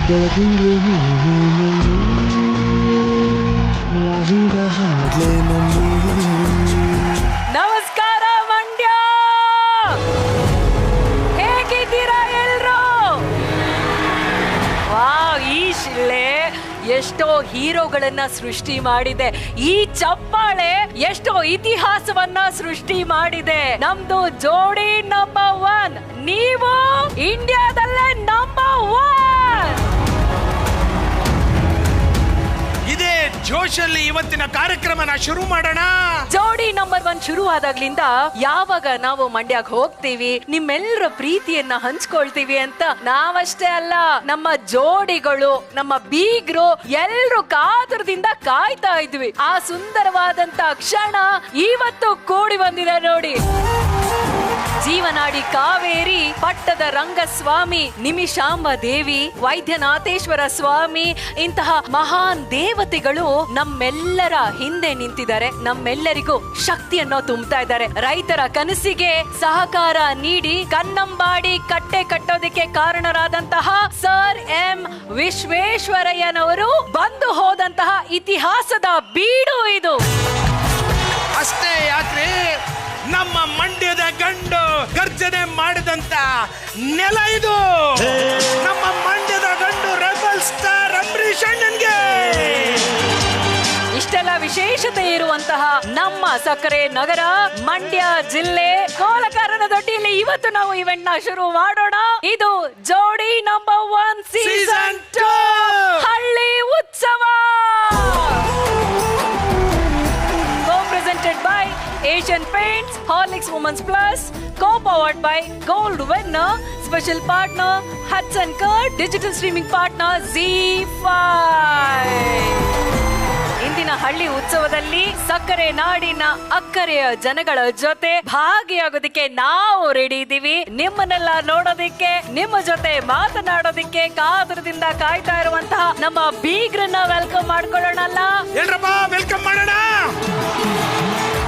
ಬೆಳದಿಂಗಳು ಲಾಹಿರ ಹಾಡ್ಲೆ ನಮಸ್ಕಾರ ಮಂಡ್ಯ, ಹೇಗಿದ್ದೀರಾ ಎಲ್ರು? ವಾವ್, ಈ ಶಿಲೆ ಎಷ್ಟೋ ಹೀರೋಗಳನ್ನ ಸೃಷ್ಟಿ ಮಾಡಿದೆ. ಈ ಚಪ್ಪಾಳೆ ಎಷ್ಟೋ ಇತಿಹಾಸವನ್ನ ಸೃಷ್ಟಿ ಮಾಡಿದೆ. ನಮ್ದು ಜೋಡಿ ನಂಬರ್ 1, ನೀವು ಇಂಡಿಯಾದಲ್ಲೇ ನಂಬರ್ 1. ಇದೇ ಜೋಶಲ್ಲಿ ಇವತ್ತಿನ ಕಾರ್ಯಕ್ರಮನ ಶುರು ಮಾಡೋಣ. ಜೋಡಿ ನಂಬರ್ 1 ಶುರುವಾದಾಗ್ಲಿಂದ ಯಾವಾಗ ನಾವು ಮಂಡ್ಯಕ್ಕೆ ಹೋಗ್ತೀವಿ, ನಿಮ್ಮೆಲ್ಲರ ಪ್ರೀತಿಯನ್ನ ಹಂಚ್ಕೊಳ್ತೀವಿ ಅಂತ ನಾವಷ್ಟೇ ಅಲ್ಲ, ನಮ್ಮ ಜೋಡಿಗಳು, ನಮ್ಮ ಬೀಗ್ರು ಎಲ್ರು ಕಾತುರದಿಂದ ಕಾಯ್ತಾ ಇದ್ವಿ. ಆ ಸುಂದರವಾದಂತ ಕ್ಷಣ ಇವತ್ತು ಕೂಡಿ ಬಂದಿದೆ ನೋಡಿ. ಜೀವನಾಡಿ ಕಾವೇರಿ, ಪಟ್ಟದ ರಂಗಸ್ವಾಮಿ, ನಿಮಿಷಾಂಬ ದೇವಿ, ವೈದ್ಯನಾಥೇಶ್ವರ ಸ್ವಾಮಿ ಇಂತಹ ಮಹಾನ್ ದೇವತೆಗಳು ನಮ್ಮೆಲ್ಲರ ಹಿಂದೆ ನಿಂತಿದ್ದಾರೆ. ನಮ್ಮೆಲ್ಲರಿಗೂ ಶಕ್ತಿಯನ್ನು ತುಂಬುತ್ತಾ ಇದ್ದಾರೆ. ರೈತರ ಕನಸಿಗೆ ಸಹಕಾರ ನೀಡಿ ಕನ್ನಂಬಾಡಿ ಕಟ್ಟೆ ಕಟ್ಟೋದಕ್ಕೆ ಕಾರಣರಾದಂತಹ ಸರ್ ಎಂ ವಿಶ್ವೇಶ್ವರಯ್ಯನವರು ಬಂದು ಹೋದಂತಹ ಇತಿಹಾಸದ ಬೀಡು ಇದು. ಅಷ್ಟೇ ಯಾಕ್ರಿ, ನಮ್ಮ ಮಂಡ್ಯದ ಗಂಡು ಗರ್ಜನೆ ಮಾಡಿದಂತ ನೆಲ ಇದು. ನಮ್ಮ ಮಂಡ್ಯದ ಗಂಡು ರೆಬಲ್ ಸ್ಟಾರ್ ಅಂಬರೀಷ್ ಅಣ್ಣನ್ಗೆ. ಇಷ್ಟೆಲ್ಲ ವಿಶೇಷತೆ ಇರುವಂತಹ ನಮ್ಮ ಸಕ್ಕರೆ ನಗರ ಮಂಡ್ಯ ಜಿಲ್ಲೆ ಕೋಲಕಾರನ ದೊಡ್ಡಿಯಲ್ಲಿ ಇವತ್ತು ನಾವು ಇವೆಂಟ್ ನ ಶುರು ಮಾಡೋಣ. ಇದು ಜೋಡಿ ನಂಬರ್ 1 ಸೀಸನ್ 2 ಹಳ್ಳಿ ಉತ್ಸವ. Co-presented by Asian Paints, Horlicks Women's Plus, co-powered by Gold Winner, special partner Hudson Curd, digital streaming partner ZEE5. ಇಂದಿನ ಹಳ್ಳಿ ಉತ್ಸವದಲ್ಲಿ ಸಕ್ಕರೆ ನಾಡಿನ ಅಕ್ಕರೆಯ ಜನಗಳ ಜೊತೆ ಭಾಗಿಯಾಗೋದಕ್ಕೆ ನಾವು ರೆಡಿ ಇದ್ದೀವಿ. ನಿಮ್ಮನ್ನೆಲ್ಲ ನೋಡೋದಿಕ್ಕೆ, ನಿಮ್ಮ ಜೊತೆ ಮಾತನಾಡೋದಿಕ್ಕೆ ಕಾತುರದಿಂದ ಕಾಯ್ತಾ ಇರುವಂತಹ ನಮ್ಮ ಬೀಗ್ರನ್ನ ವೆಲ್ಕಮ್ ಮಾಡ್ಕೊಳ್ಳೋಣಲ್ಲ. ಎಲ್ರಪ್ಪ ವೆಲ್ಕಮ್ ಮಾಡೋಣ.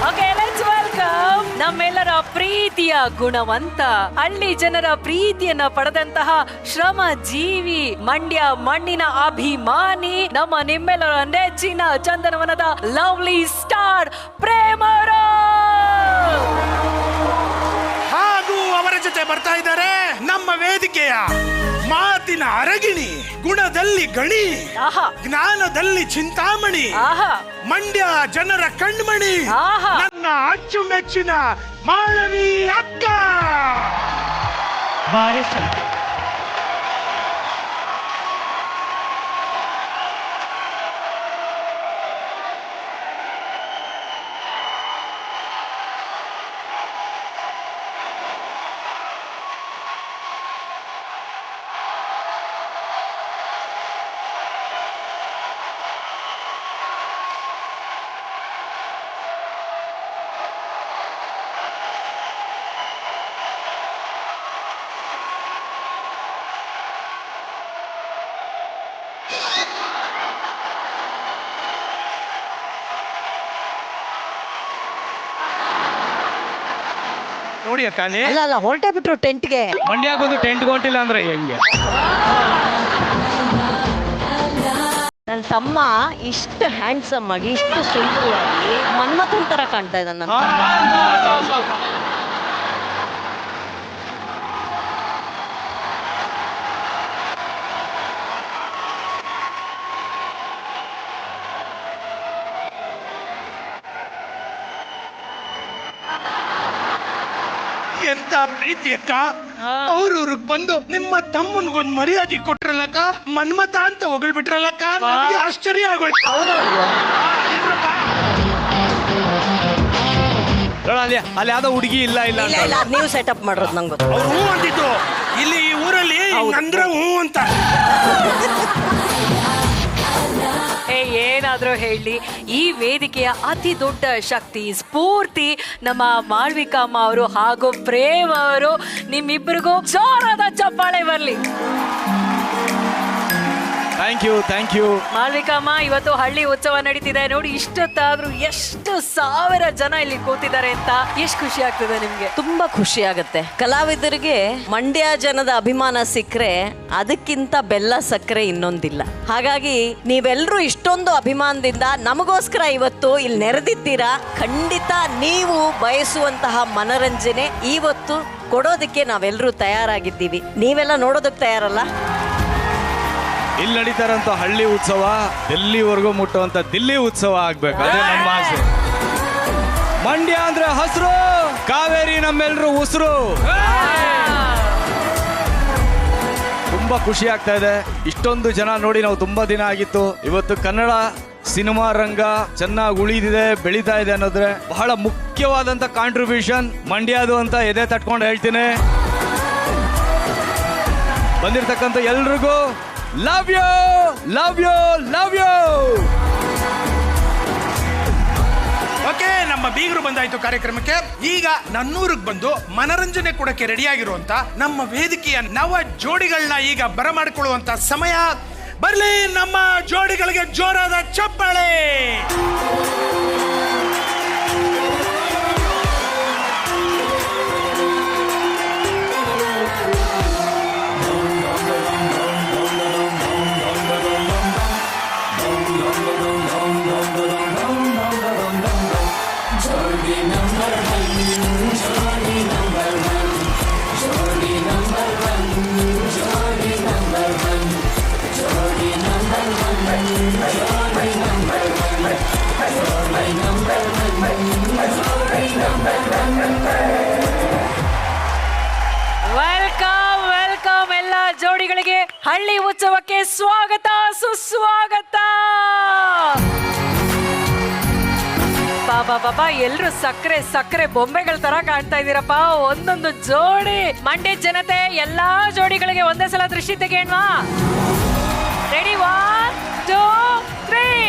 ಓಕೆ, ಲೆಟ್ಸ್ ವೆಲ್ಕಮ್ ನಮ್ಮೆಲ್ಲರ ಪ್ರೀತಿಯ ಗುಣವಂತ, ಹಳ್ಳಿ ಜನರ ಪ್ರೀತಿಯನ್ನ ಪಡೆದಂತಹ ಶ್ರಮ ಜೀವಿ, ಮಂಡ್ಯ ಮಣ್ಣಿನ ಅಭಿಮಾನಿ, ನಮ್ಮ ನಿಮ್ಮೆಲ್ಲರ ನೆಚ್ಚಿನ ಚಂದನವನದ ಲವ್ಲಿ ಸ್ಟಾರ್ ಪ್ರೇಮರು. ಹಾಗೂ ಅವರ ಜೊತೆ ಬರ್ತಾ ಇದ್ದಾರೆ ನಮ್ಮ ವೇದಿಕೆಯ ಮಾತಿನ ಅರಗಿಣಿ, ಗುಣದಲ್ಲಿ ಗಣಿ, ಜ್ಞಾನದಲ್ಲಿ ಚಿಂತಾಮಣಿ, ಮಂಡ್ಯ ಜನರ ಕಣ್ಮಣಿ, ನನ್ನ ಅಚ್ಚುಮೆಚ್ಚಿನ ಮಾಳವಿ ಅಕ್ಕ. ನೋಡಿ ಅಕ್ಕ, ಅಲ್ಲ ಹೊರಟೇ ಬಿಟ್ರು ಟೆಂಟ್ಗೆ. ಮಂಡ್ಯಾಗ ಒಂದು ಟೆಂಟ್ ಹೊಂಟಿಲ್ಲ ಅಂದ್ರೆ ಹೆಂಗೆ? ನನ್ನ ತಮ್ಮ ಇಷ್ಟು ಹ್ಯಾಂಡ್ಸಮ್ ಆಗಿ, ಇಷ್ಟು ಸುಂದರವಾಗಿ ಮನ್ಮಥನ್ ತರ ಕಾಣ್ತಾ ಇದ್ದಾನೆ. ಎಂತ ಪ್ರೀತಿ ಅಕ್ಕ. ಅವ್ರವ್ರಿಗೆ ಬಂದು ನಿಮ್ಮ ತಮ್ಮನ್ಗೊಂದು ಮರ್ಯಾದೆ ಕೊಟ್ರಲ್ಲಕ್ಕ, ಮನ್ಮತ ಅಂತ ಹೊಗಳ್ಬಿಟ್ರಲ್ಲಕ್ಕ, ನನಗೆ ಆಶ್ಚರ್ಯ ಆಗೋಯ್ತು. ಅಲ್ಲಿ ಯಾವ್ದೋ ಹುಡುಗಿ ಇಲ್ಲ ಇಲ್ಲ ಇಲ್ಲ ಇಲ್ಲ ನೀವು ಸೆಟಪ್ ಮಾಡೋದು ನಂಗೆ ಗೊತ್ತು. ಅವ್ರು ಹೂ ಅಂತಿದ್ರು, ಇಲ್ಲಿ ಈ ಊರಲ್ಲಿ ಅಂದ್ರೆ ಹೂ ಅಂತ. ಏನಾದ್ರೂ ಹೇಳಿ, ಈ ವೇದಿಕೆಯ ಅತಿ ದೊಡ್ಡ ಶಕ್ತಿ ಸ್ಫೂರ್ತಿ ನಮ್ಮ ಮಾಳ್ವಿಕಮ್ಮ ಅವರು ಹಾಗೂ ಪ್ರೇಮ್ ಅವರು. ನಿಮ್ಮಿಬ್ಬರಿಗೂ ಜೋರಾದ ಚಪ್ಪಾಳೆ ಬರ್ಲಿ. ಥ್ಯಾಂಕ್ ಯು ಮಾಳ್ವಿಕಮ್ಮ, ಇವತ್ತು ಹಳ್ಳಿ ಉತ್ಸವ ನಡೀತಿದೆ ನೋಡಿ. ಇಷ್ಟೊತ್ತಾದ್ರೂ ಎಷ್ಟು ಸಾವಿರ ಜನ ಇಲ್ಲಿ ಕೂತಿದ್ದಾರೆ ಅಂತ ಎಷ್ಟು ಖುಷಿ ಆಗ್ತದೆ ನಿಮ್ಗೆ? ತುಂಬಾ ಖುಷಿ ಆಗುತ್ತೆ. ಕಲಾವಿದರಿಗೆ ಮಂಡ್ಯ ಜನದ ಅಭಿಮಾನ ಸಿಕ್ಕರೆ ಅದಕ್ಕಿಂತ ಬೆಲ್ಲ ಸಕ್ಕರೆ ಇನ್ನೊಂದಿಲ್ಲ. ಹಾಗಾಗಿ ನೀವೆಲ್ಲರೂ ಇಷ್ಟೊಂದು ಅಭಿಮಾನದಿಂದ ನಮಗೋಸ್ಕರ ಇವತ್ತು ಇಲ್ಲಿ ನೆರೆದಿದ್ದೀರಾ. ಖಂಡಿತ ನೀವು ಬಯಸುವಂತಹ ಮನರಂಜನೆ ಇವತ್ತು ಕೊಡೋದಕ್ಕೆ ನಾವೆಲ್ಲರೂ ತಯಾರಾಗಿದ್ದೀವಿ. ನೀವೆಲ್ಲ ನೋಡೋದಕ್ಕೆ ತಯಾರಲ್ಲ? ಇಲ್ಲಿ ನಡೀತಾರಂತ ಹಳ್ಳಿ ಉತ್ಸವ ಡೆಲ್ಲಿವರೆಗೂ ಮುಟ್ಟುವಂತ ದಿಲ್ಲಿ ಉತ್ಸವ ಆಗ್ಬೇಕು, ಅದೇ ನಮ್ಮ ಆಸೆ. ಮಂಡ್ಯ ಅಂದ್ರೆ ಹಸ್ರು, ಕಾವೇರಿ ನಮ್ಮೆಲ್ರು ಉಸಿರು. ತುಂಬಾ ಖುಷಿ ಆಗ್ತಾ ಇದೆ. ಇಷ್ಟೊಂದು ಜನ ನೋಡಿ ನಾವು ತುಂಬಾ ದಿನ ಆಗಿತ್ತು. ಇವತ್ತು ಕನ್ನಡ ಸಿನಿಮಾ ರಂಗ ಚೆನ್ನಾಗಿ ಉಳಿದಿದೆ, ಬೆಳೀತಾ ಇದೆ ಅನ್ನೋದ್ರೆ ಬಹಳ ಮುಖ್ಯವಾದಂತ ಕಾಂಟ್ರಿಬ್ಯೂಷನ್ ಮಂಡ್ಯದು ಅಂತ ಎದೆ ತಟ್ಕೊಂಡು ಹೇಳ್ತೀನಿ. ಬಂದಿರ್ತಕ್ಕಂಥ ಎಲ್ರಿಗೂ love you love you love you. Okay, ನಮ್ಮ ಬೀಗರು ಬಂದಾಯ್ತು ಕಾರ್ಯಕ್ರಮಕ್ಕೆ. ಈಗ ನನ್ನೂರಿಗೆ ಬಂದು ಮನರಂಜನೆ ಕೊಡಕ್ಕೆ ರೆಡಿಯಾಗಿರುವಂತ ನಮ್ಮ ವೇದಿಕೆಯ ನವ ಜೋಡಿಗಳನ್ನ ಈಗ ಬರಮಾಡಿಕೊಳ್ಳುವಂತ ಸಮಯ. ಬರ್ಲಿ ನಮ್ಮ ಜೋಡಿಗಳಿಗೆ ಜೋರಾದ ಚಪ್ಪಾಳೆ. ವೆಲ್ಕಮ್ ವೆಲ್ಕಮ್ ಎಲ್ಲ ಜೋಡಿಗಳಿಗೆ ಹಳ್ಳಿ ಉತ್ಸವಕ್ಕೆ ಸ್ವಾಗತ ಸುಸ್ವಾಗತ. ಬಾಬಾ ಎಲ್ರು ಸಕ್ಕರೆ ಸಕ್ಕರೆ ಬೊಂಬೆಗಳ ತರ ಕಾಣ್ತಾ ಇದೀರಪ್ಪ. ಒಂದೊಂದು ಜೋಡಿ ಮಂಡ್ಯ ಜನತೆ ಎಲ್ಲಾ ಜೋಡಿಗಳಿಗೆ ಒಂದೇ ಸಲ ದೃಷ್ಟಿ ತೆಗೆಯಣ್ವಾ? ರೆಡಿ, 1 2 3.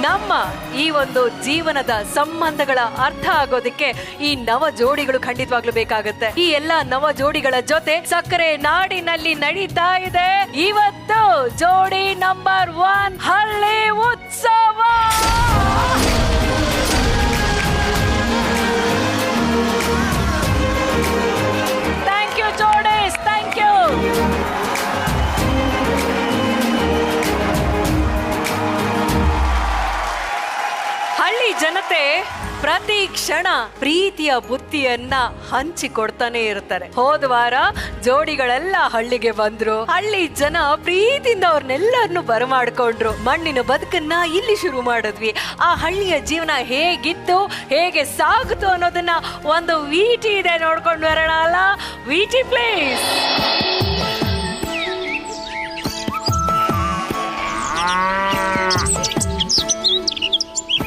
ನಮ್ಮ ಈ ಒಂದು ಜೀವನದ ಸಂಬಂಧಗಳ ಅರ್ಥ ಆಗೋದಕ್ಕೆ ಈ ನವ ಜೋಡಿಗಳು ಖಂಡಿತವಾಗ್ಲೂ ಬೇಕಾಗುತ್ತೆ. ಈ ಎಲ್ಲ ನವ ಜೋಡಿಗಳ ಜೊತೆ ಸಕ್ಕರೆ ನಾಡಿನಲ್ಲಿ ನಡೀತಾ ಇದೆ ಇವತ್ತು ಜೋಡಿ ನಂಬರ್ 1 ಹಳ್ಳಿ ಉತ್ಸವ. ಥ್ಯಾಂಕ್ ಯು ಜೋಡೀಸ್, ಥ್ಯಾಂಕ್ ಯು. ಹಳ್ಳಿ ಜನತೆ ಪ್ರತಿ ಕ್ಷಣ ಪ್ರೀತಿಯ ಬುತ್ತಿಯನ್ನ ಹಂಚಿಕೊಡ್ತಾನೆ ಇರ್ತಾರೆ. ಹೋದ ವಾರ ಜೋಡಿಗಳೆಲ್ಲ ಹಳ್ಳಿಗೆ ಬಂದ್ರು. ಹಳ್ಳಿ ಜನ ಪ್ರೀತಿಯಿಂದ ಅವ್ರನ್ನೆಲ್ಲರನ್ನು ಬರಮಾಡ್ಕೊಂಡ್ರು. ಮಣ್ಣಿನ ಬದುಕನ್ನ ಇಲ್ಲಿ ಶುರು ಮಾಡಿದ್ವಿ. ಆ ಹಳ್ಳಿಯ ಜೀವನ ಹೇಗಿತ್ತು, ಹೇಗೆ ಸಾಗುತ್ತು ಅನ್ನೋದನ್ನ ಒಂದು ವಿಟಿ ಇದೆ, ನೋಡ್ಕೊಂಡು ಬರೋಣ ಅಲ್ಲ? ವಿಟಿ ಪ್ಲೀಸ್.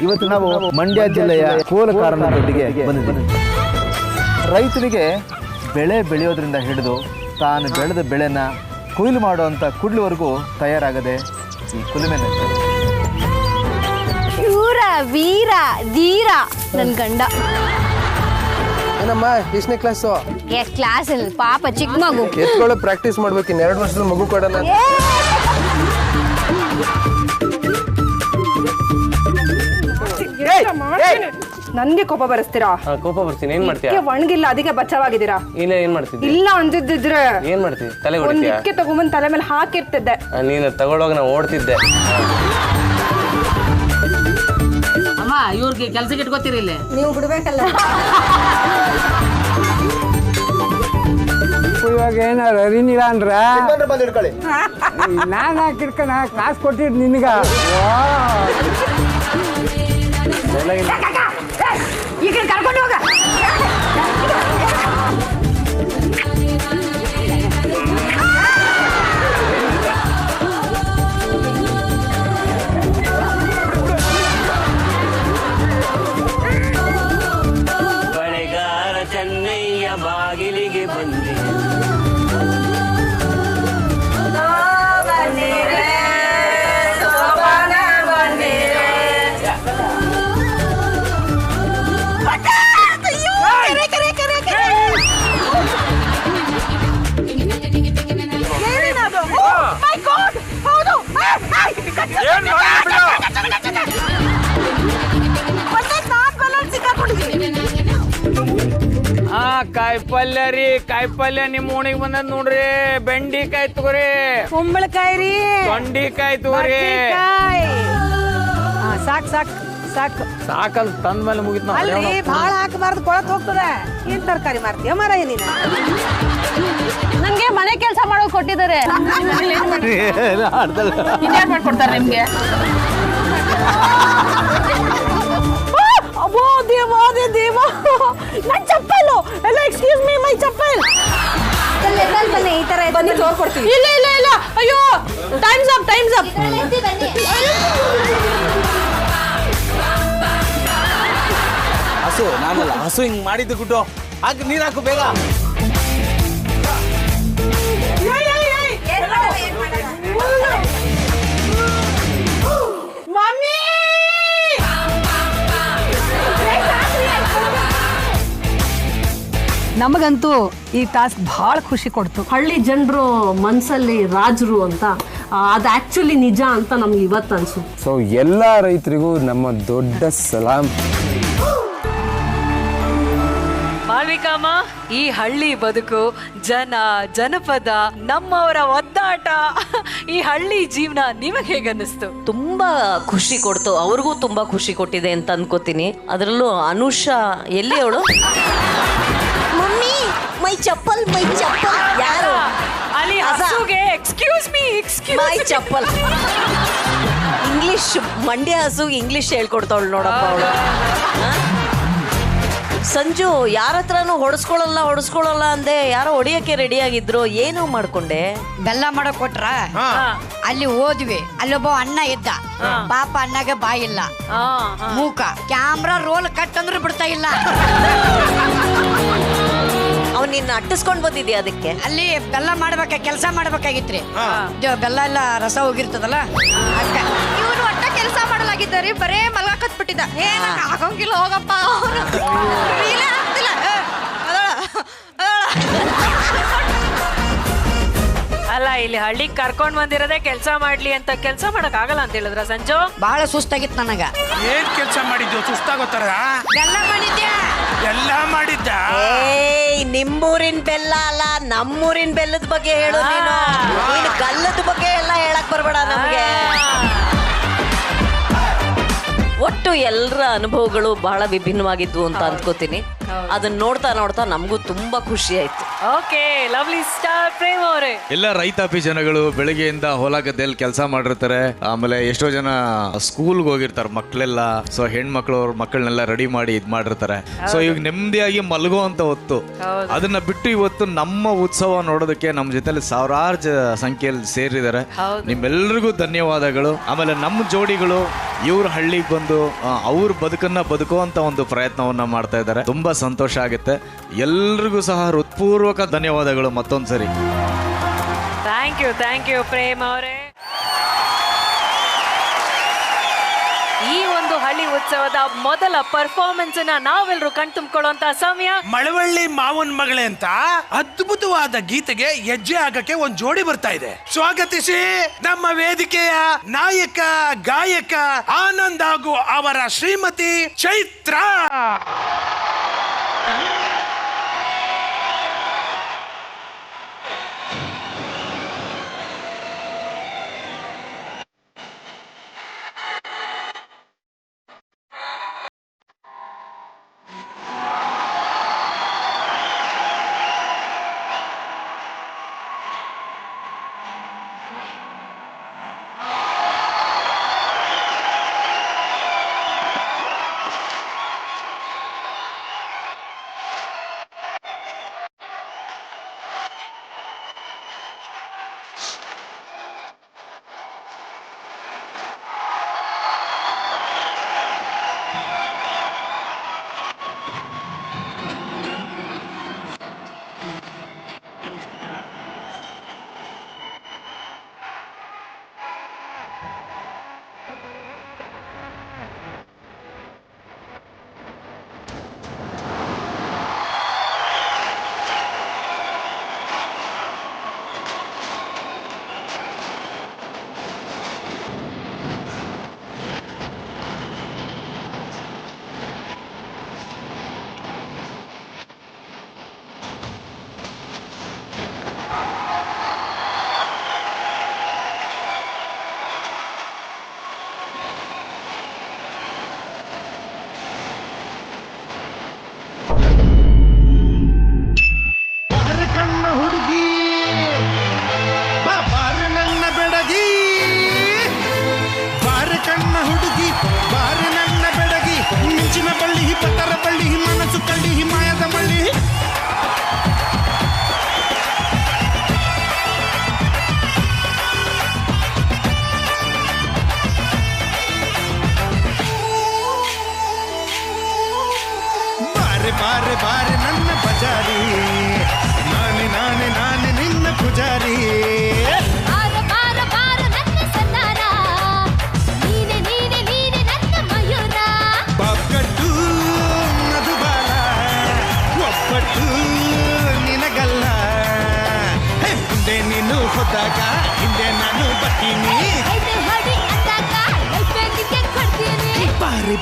ಇವತ್ತು ನಾವು ಮಂಡ್ಯ ಜಿಲ್ಲೆಯ ಕೋಲಕಾರನದೊಂದಿಗೆ ಬಂದಿದ್ದೀವಿ. ರೈತರಿಗೆ ಬೆಳೆ ಬೆಳೆಯೋದ್ರಿಂದ ಹಿಡಿದು ತಾನು ಬೆಳೆದ ಬೆಳೆನ ಕೊಯ್ಲು ಮಾಡುವಂಥ ಕುಡ್ಲುವರೆಗೂ ತಯಾರಾಗದೆ ಈ ಕುಲುಮೆ ನೃತ್ಯ. ಶೂರ ವೀರ ಧೀರ ನನ್ ಗಂಡ. ಏನಮ್ಮ ಎಷ್ಟನೇ ಕ್ಲಾಸು? ಕ್ಲಾಸ್ ಅಲ್ಲಿ ಪಾಪ ಚಿಕ್ಕ ಮಗು ಎತ್ಕೊಳ್ಳೋ ಪ್ರಾಕ್ಟೀಸ್ ಮಾಡ್ಬೇಕು. 2 ವರ್ಷದ ಮಗು ಕೊಡೋಣ. ನನ್ಗೆ ಕೋಪ ಬರಿಸ್ತೀರಾ? ಕೋಪ ಬರ್ತೀನಿ. ಏನ್ ಮಾಡ್ತೀಯ? ಒಣಗಿಲ್ಲ ಅದಕ್ಕೆ ಬಚಾವಾಗಿದ್ದೀರಾ. ಇಲ್ಲ, ಏನ್ ಮಾಡ್ತಿದ್ದೆ? ಇಲ್ಲ ಅಂದಿದ್ರೆ ಏನ್ ಮಾಡ್ತೀವಿ? ತಲೆ ಒಂದ್ ಇಕ್ಕೆ ತಗೊಂಬಂದ್ ತಲೆ ಮೇಲೆ ಹಾಕಿರ್ತಿದ್ದೆ. ನೀನು ತಗೊಳ್ಳೋಗ ನಾ ಓಡ್ತಿದ್ದೆ. ಅಮ್ಮ ಇವ್ರಿಗೆ ಕೆಲ್ಸಕ್ಕೆ ಇಟ್ಕೋತೀರಿ ಇಲ್ಲಿ ನೀವು ಬಿಡ್ಬೇಕಲ್ಲ. ಇವಾಗ ಏನಾರು ಅರಿನಿಲ್ಲ ಅಂದ್ರ ನಾನು ಹಾಕಿರ್ಕ ಕ್ಲಾಸ್ ಕೊಟ್ಟಿದ್ ನಿನ್ಗ. ಈ ಕಡೆ ಕರ್ಕೊಂಡು ಹೋಗ. ಬಳೆಗಾರ ಚೆನ್ನಯ್ಯ ಬಾಗಿಲಿಗೆ ಬಂದೆ. ಕಾಯಿಪಲ್ಯ ರೀ, ಕಾಯಿಪಲ್ಯ ನಿಮ್ಮ ಓಣಿಗೆ ಬಂದದ್ ನೋಡ್ರಿ. ಬೆಂಡಿಕಾಯಿ ತಗೋರಿ, ಕುಂಬಳಕಾಯಿ ರೀ, ತೊಂಡಿಕಾಯಿ ತಗೋರಿ. ಸಾಕ್ ಸಾಕ್ ಸಾಕು ಸಾಕಲ್ ತಂದ ಮೇಲೆ ಮುಗಿತ್. ಅಲ್ಲಿ ಭಾಳ ಹಾಕಬಾರ್ದು, ಕೊಳತ್ ಹೋಗ್ತದ. ಏನ್ ತರಕಾರಿ ಮಾರ್ತೀಯ ಮರ ನೀನ? ನನ್ಗೆ ಮನೆ ಕೆಲಸ ಮಾಡೋದು ಕೊಟ್ಟಿದ್ದಾರೆ. ಇನ್ಯಾರು ಮಾಡ್ಕೊಡ್ತಾರೆ ನಿಮ್ಗೆ? ಅಬ್ಬೋ ದೇವ, ಅದೇ ದೇವ, ನನ್ ಚಪ್ಪಲು ಎಲ್ಲ. ಎಕ್ಸ್ಕ್ಯೂಸ್ ಮೀ, ಮೈ ಚಪ್ಪಲ್. ಬನ್ನಿ, ಈ ತರ ಬನ್ನಿ ಜೋರ್ ಕೊಡ್ತೀವಿ. ಇಲ್ಲ ಇಲ್ಲ ಇಲ್ಲ, ಅಯ್ಯೋ ಟೈಮ್ಸ್ ಅಪ್, ಟೈಮ್ಸ್ ಅಪ್. ಹಸು ನಾನಲ್ಲ, ಹಸು ಹಿಂಗ್ ಮಾಡಿದ್ದು ಗುಡ್ಡು. ಹಾಕಿ ನೀರ್ ಹಾಕು ಬೇಗ. ನಮಗಂತೂ ಈ ಟಾಸ್ಕ್ ಬಹಳ ಖುಷಿ ಕೊಡ್ತು. ಹಳ್ಳಿ ಜನರು ಮನಸ್ಸಲ್ಲಿ ರಾಜರು ಅಂತ, ಅದು ಆಕ್ಚುಲಿ ನಿಜ ಅಂತ ನಮ್ಗೆ ಇವತ್ತು ಅನ್ಸು. ಸೊ ಎಲ್ಲ ರೈತರಿಗೂ ನಮ್ಮ ದೊಡ್ಡ ಸಲಾಂ. ಮಾಳ್ವಿಕಮ್ಮ, ಈ ಹಳ್ಳಿ ಬದುಕು, ಜನ, ಜನಪದ, ನಮ್ಮವರ ಒದ್ದಾಟ, ಈ ಹಳ್ಳಿ ಜೀವನ ನಿಮಗೆ ಹೇಗನ್ನಿಸ್ತು? ತುಂಬಾ ಖುಷಿ ಕೊಡ್ತು. ಅವ್ರಿಗೂ ತುಂಬಾ ಖುಷಿ ಕೊಟ್ಟಿದೆ ಅಂತ ಅನ್ಕೋತೀನಿ. ಅದರಲ್ಲೂ ಅನುಷಾ, ಎಲ್ಲಿ ಅವಳು? ಮಮ್ಮಿ ಮೈ ಚಪ್ಪಲ್, ಮೈ ಚಪ್ಪಲ್. ಯಾರು ಅಲ್ಲಿ ಹಸುಗೆ ಎಕ್ಸ್ಕ್ಯೂಸ್ ಮೀ, ಮೈ ಚಪ್ಪಲ್. ಇಂಗ್ಲಿಷ್, ಮಂಡ್ಯ ಹಸುಗೆ ಇಂಗ್ಲಿಷ್ ಹೇಳ್ಕೊಡ್ತಾವಳು ನೋಡಪ್ಪ ಅವಳು. ಸಂಜು, ಯಾರ ಹತ್ರನೂ ಹೊಡೆಸ್ಕೊಳ್ಳಲ್ಲ ಅಂದೆ. ಯಾರೋ ಹೊಡಿಯಕ್ಕೆ ರೆಡಿ ಆಗಿದ್ರು, ಏನೋ ಮಾಡ್ಕೊಂಡೆ? ಬೆಲ್ಲ ಮಾಡಕ್ ಕೊಟ್ರ, ಅಲ್ಲಿ ಹೋದ್ವಿ. ಅಲ್ಲೊಬ್ಬ ಅಣ್ಣ ಇದ್ದ. ಪಾಪ ಅಣ್ಣಗೆ ಬಾಯಿಲ್ಲ, ಮೂಕ. ಕ್ಯಾಮ್ರಾ ರೋಲ್ ಕಟ್ ಅಂದ್ರೆ ಬಿಡ್ತಾ ಇಲ್ಲ. ಅವ್ನು ನಿನ್ನ ಅಟ್ಟಿಸ್ಕೊಂಡ್ ಬಂದಿದ್ಯಾ ಅದಕ್ಕೆ? ಅಲ್ಲಿ ಬೆಲ್ಲ ಕೆಲಸ ಮಾಡ್ಬೇಕಾಗಿತ್ರಿ. ಬೆಲ್ಲ ಎಲ್ಲ ರಸ ಹೋಗಿರ್ತದಲ್ಲ. ಇವ್ರು ಒಟ್ಟ ಕೆಲಸ ಮಾಡಲಾಗಿದ್ದಾರೆ, ಬರೇ ಮಲ್ಗಾಕತ್ ಬಿಟ್ಟಿದ್ದ. ಆಗಂಗಿಲ್ಲ ಹೋಗಪ್ಪ. ಅಲ್ಲ, ಇಲ್ಲಿ ಹಳ್ಳಿಗೆ ಕರ್ಕೊಂಡ್ ಬಂದಿರೋದೇ ಕೆಲಸ ಮಾಡ್ಲಿ ಅಂತ. ಕೆಲಸ ಮಾಡಕ್ ಆಗಲ್ಲ ಅಂತ ಹೇಳಿದ್ರ ಸಂಜು? ಬಹಳ ಸುಸ್ತಾಗಿತ್ತು ನನಗ. ಏನ್ ಕೆಲಸ ಮಾಡಿದ್ಯೋ? ಸುಸ್ತಾಗೋತಾರ. ಬೆಲ್ಲ ಮಾಡಿದ್ಯಾ? ಎಲ್ಲ ಮಾಡಿದ್ದ. ನಿಮ್ಮೂರಿನ ಬೆಲ್ಲ ಅಲ್ಲ, ನಮ್ಮೂರಿನ ಬೆಲ್ಲದ ಬಗ್ಗೆ ಹೇಳು ನೀನು. ನೀನು ಗಲ್ಲದ ಬಗ್ಗೆ ಎಲ್ಲ ಹೇಳಕ್ ಬರ್ಬೇಡ ನಮ್ಗೆ. ಒಟ್ಟು ಎಲ್ಲರ ಅನುಭವಗಳು ಬಹಳ ವಿಭಿನ್ನವಾಗಿದ್ವು ಅಂತ ಅನ್ಕೋತೀನಿ. ಅದನ್ನ ನೋಡ್ತಾ ನೋಡ್ತಾ ನಮಗೂ ತುಂಬಾ ಖುಷಿ ಆಯ್ತು. ಓಕೆ, ಲವ್ಲಿ ಸ್ಟಾರ್ ಪ್ರೇಮ್ ಅವರೇ. ಎಲ್ಲ ರೈತಾಪಿ ಜನಗಳು ಬೆಳಗ್ಗೆಯಿಂದ ಹೊಲ ಗದ್ದೆಯಲ್ಲಿ ಕೆಲಸ ಮಾಡಿರ್ತಾರೆ. ಆಮೇಲೆ ಎಷ್ಟೋ ಜನ ಸ್ಕೂಲ್ಗೆ ಹೋಗಿರ್ತಾರೆ ಮಕ್ಕಳೆಲ್ಲ. ಸೊ ಹೆಣ್ಮಕ್ಳು ಅವ್ರ ಮಕ್ಕಳನ್ನೆಲ್ಲ ರೆಡಿ ಮಾಡಿ ಇದ್ ಮಾಡಿರ್ತಾರೆ. ಸೊ ಇವಾಗ ನೆಮ್ಮದಿಯಾಗಿ ಮಲಗುವಂತ ಹೊತ್ತು, ಅದನ್ನ ಬಿಟ್ಟು ಇವತ್ತು ನಮ್ಮ ಉತ್ಸವ ನೋಡೋದಕ್ಕೆ ನಮ್ಮ ಜೊತೆಲಿ ಸಾವಿರಾರು ಸಂಖ್ಯೆಯಲ್ಲಿ ಸೇರಿದ್ದಾರೆ. ನಿಮ್ಮೆಲ್ಲರಿಗೂ ಧನ್ಯವಾದಗಳು. ಆಮೇಲೆ ನಮ್ಮ ಜೋಡಿಗಳು ಇವ್ರ ಹಳ್ಳಿಗೆ ಬಂದು ಅವ್ರ ಬದುಕನ್ನ ಬದುಕುವಂತ ಒಂದು ಪ್ರಯತ್ನವನ್ನ ಮಾಡ್ತಾ ಇದ್ದಾರೆ. ತುಂಬಾ ಸಂತೋಷ ಆಗುತ್ತೆ. ಎಲ್ರಿಗೂ ಸಹ ಹೃತ್ಪೂರ್ವಕ ಧನ್ಯವಾದಗಳು ಮತ್ತೊಂದ್ಸರಿ. ಥ್ಯಾಂಕ್ ಯು ಪ್ರೇಮ್ ಅವರೇ. ಈ ಒಂದು ಹಳ್ಳಿ ಉತ್ಸವದ ಮೊದಲ ಪರ್ಫಾರ್ಮೆನ್ಸ್ ನ ನಾವೆಲ್ಲರೂ ಕಣ್ತುಂಬಿಕೊಳ್ಳುವಂತ ಸಮಯ. ಮಳವಳ್ಳಿ ಮಾವನ್ ಮಗಳೇ ಅಂತ ಅದ್ಭುತವಾದ ಗೀತೆಗೆ ಹೆಜ್ಜೆ ಆಗಕ್ಕೆ ಒಂದ್ ಜೋಡಿ ಬರ್ತಾ ಇದೆ. ಸ್ವಾಗತಿಸಿ ನಮ್ಮ ವೇದಿಕೆಯ ನಾಯಕ ಗಾಯಕ ಆನಂದ್ ಹಾಗೂ ಅವರ ಶ್ರೀಮತಿ ಚೈತ್ರ.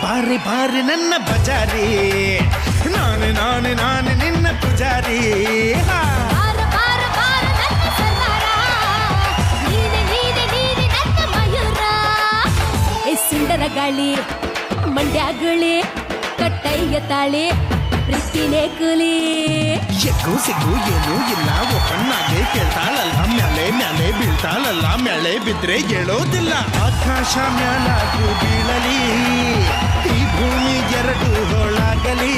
ಬಾರಿ ಬಾರಿ ನನ್ನ ಬಜಾರಿ, ನಾನು ನಾನು ನಾನು ನಿನ್ನ ಪೂಜಾರಿ. ಸುಂದರ ಗಾಳಿ ಮಂಡ್ಯಗುಳಿ ಕಟ್ಟಯ್ಯ ತಾಳಿ ಪ್ರೀತಿನೇ ಕುಲಿ. ಎಗ್ಗು ಸಿಗ್ಗು ಏನೂ ಇಲ್ಲ, ಒಪ್ಪಣ್ಣಾಗೆ ಕೇಳ್ತಾಳಲ್ಲ, ಮ್ಯಾಲೆ ಮ್ಯಾಲೆ ಬೀಳ್ತಾಳಲ್ಲ, ಮ್ಯಾಲೆ ಬಿದ್ರೆ ಹೇಳೋದಿಲ್ಲ. ಆಕಾಶ ಮ್ಯಾಲಾದ್ರೂ ಬೀಳಲಿ, ಈ ಭೂಮಿ ಎರಡು ಹೋಳಾಗಲಿ.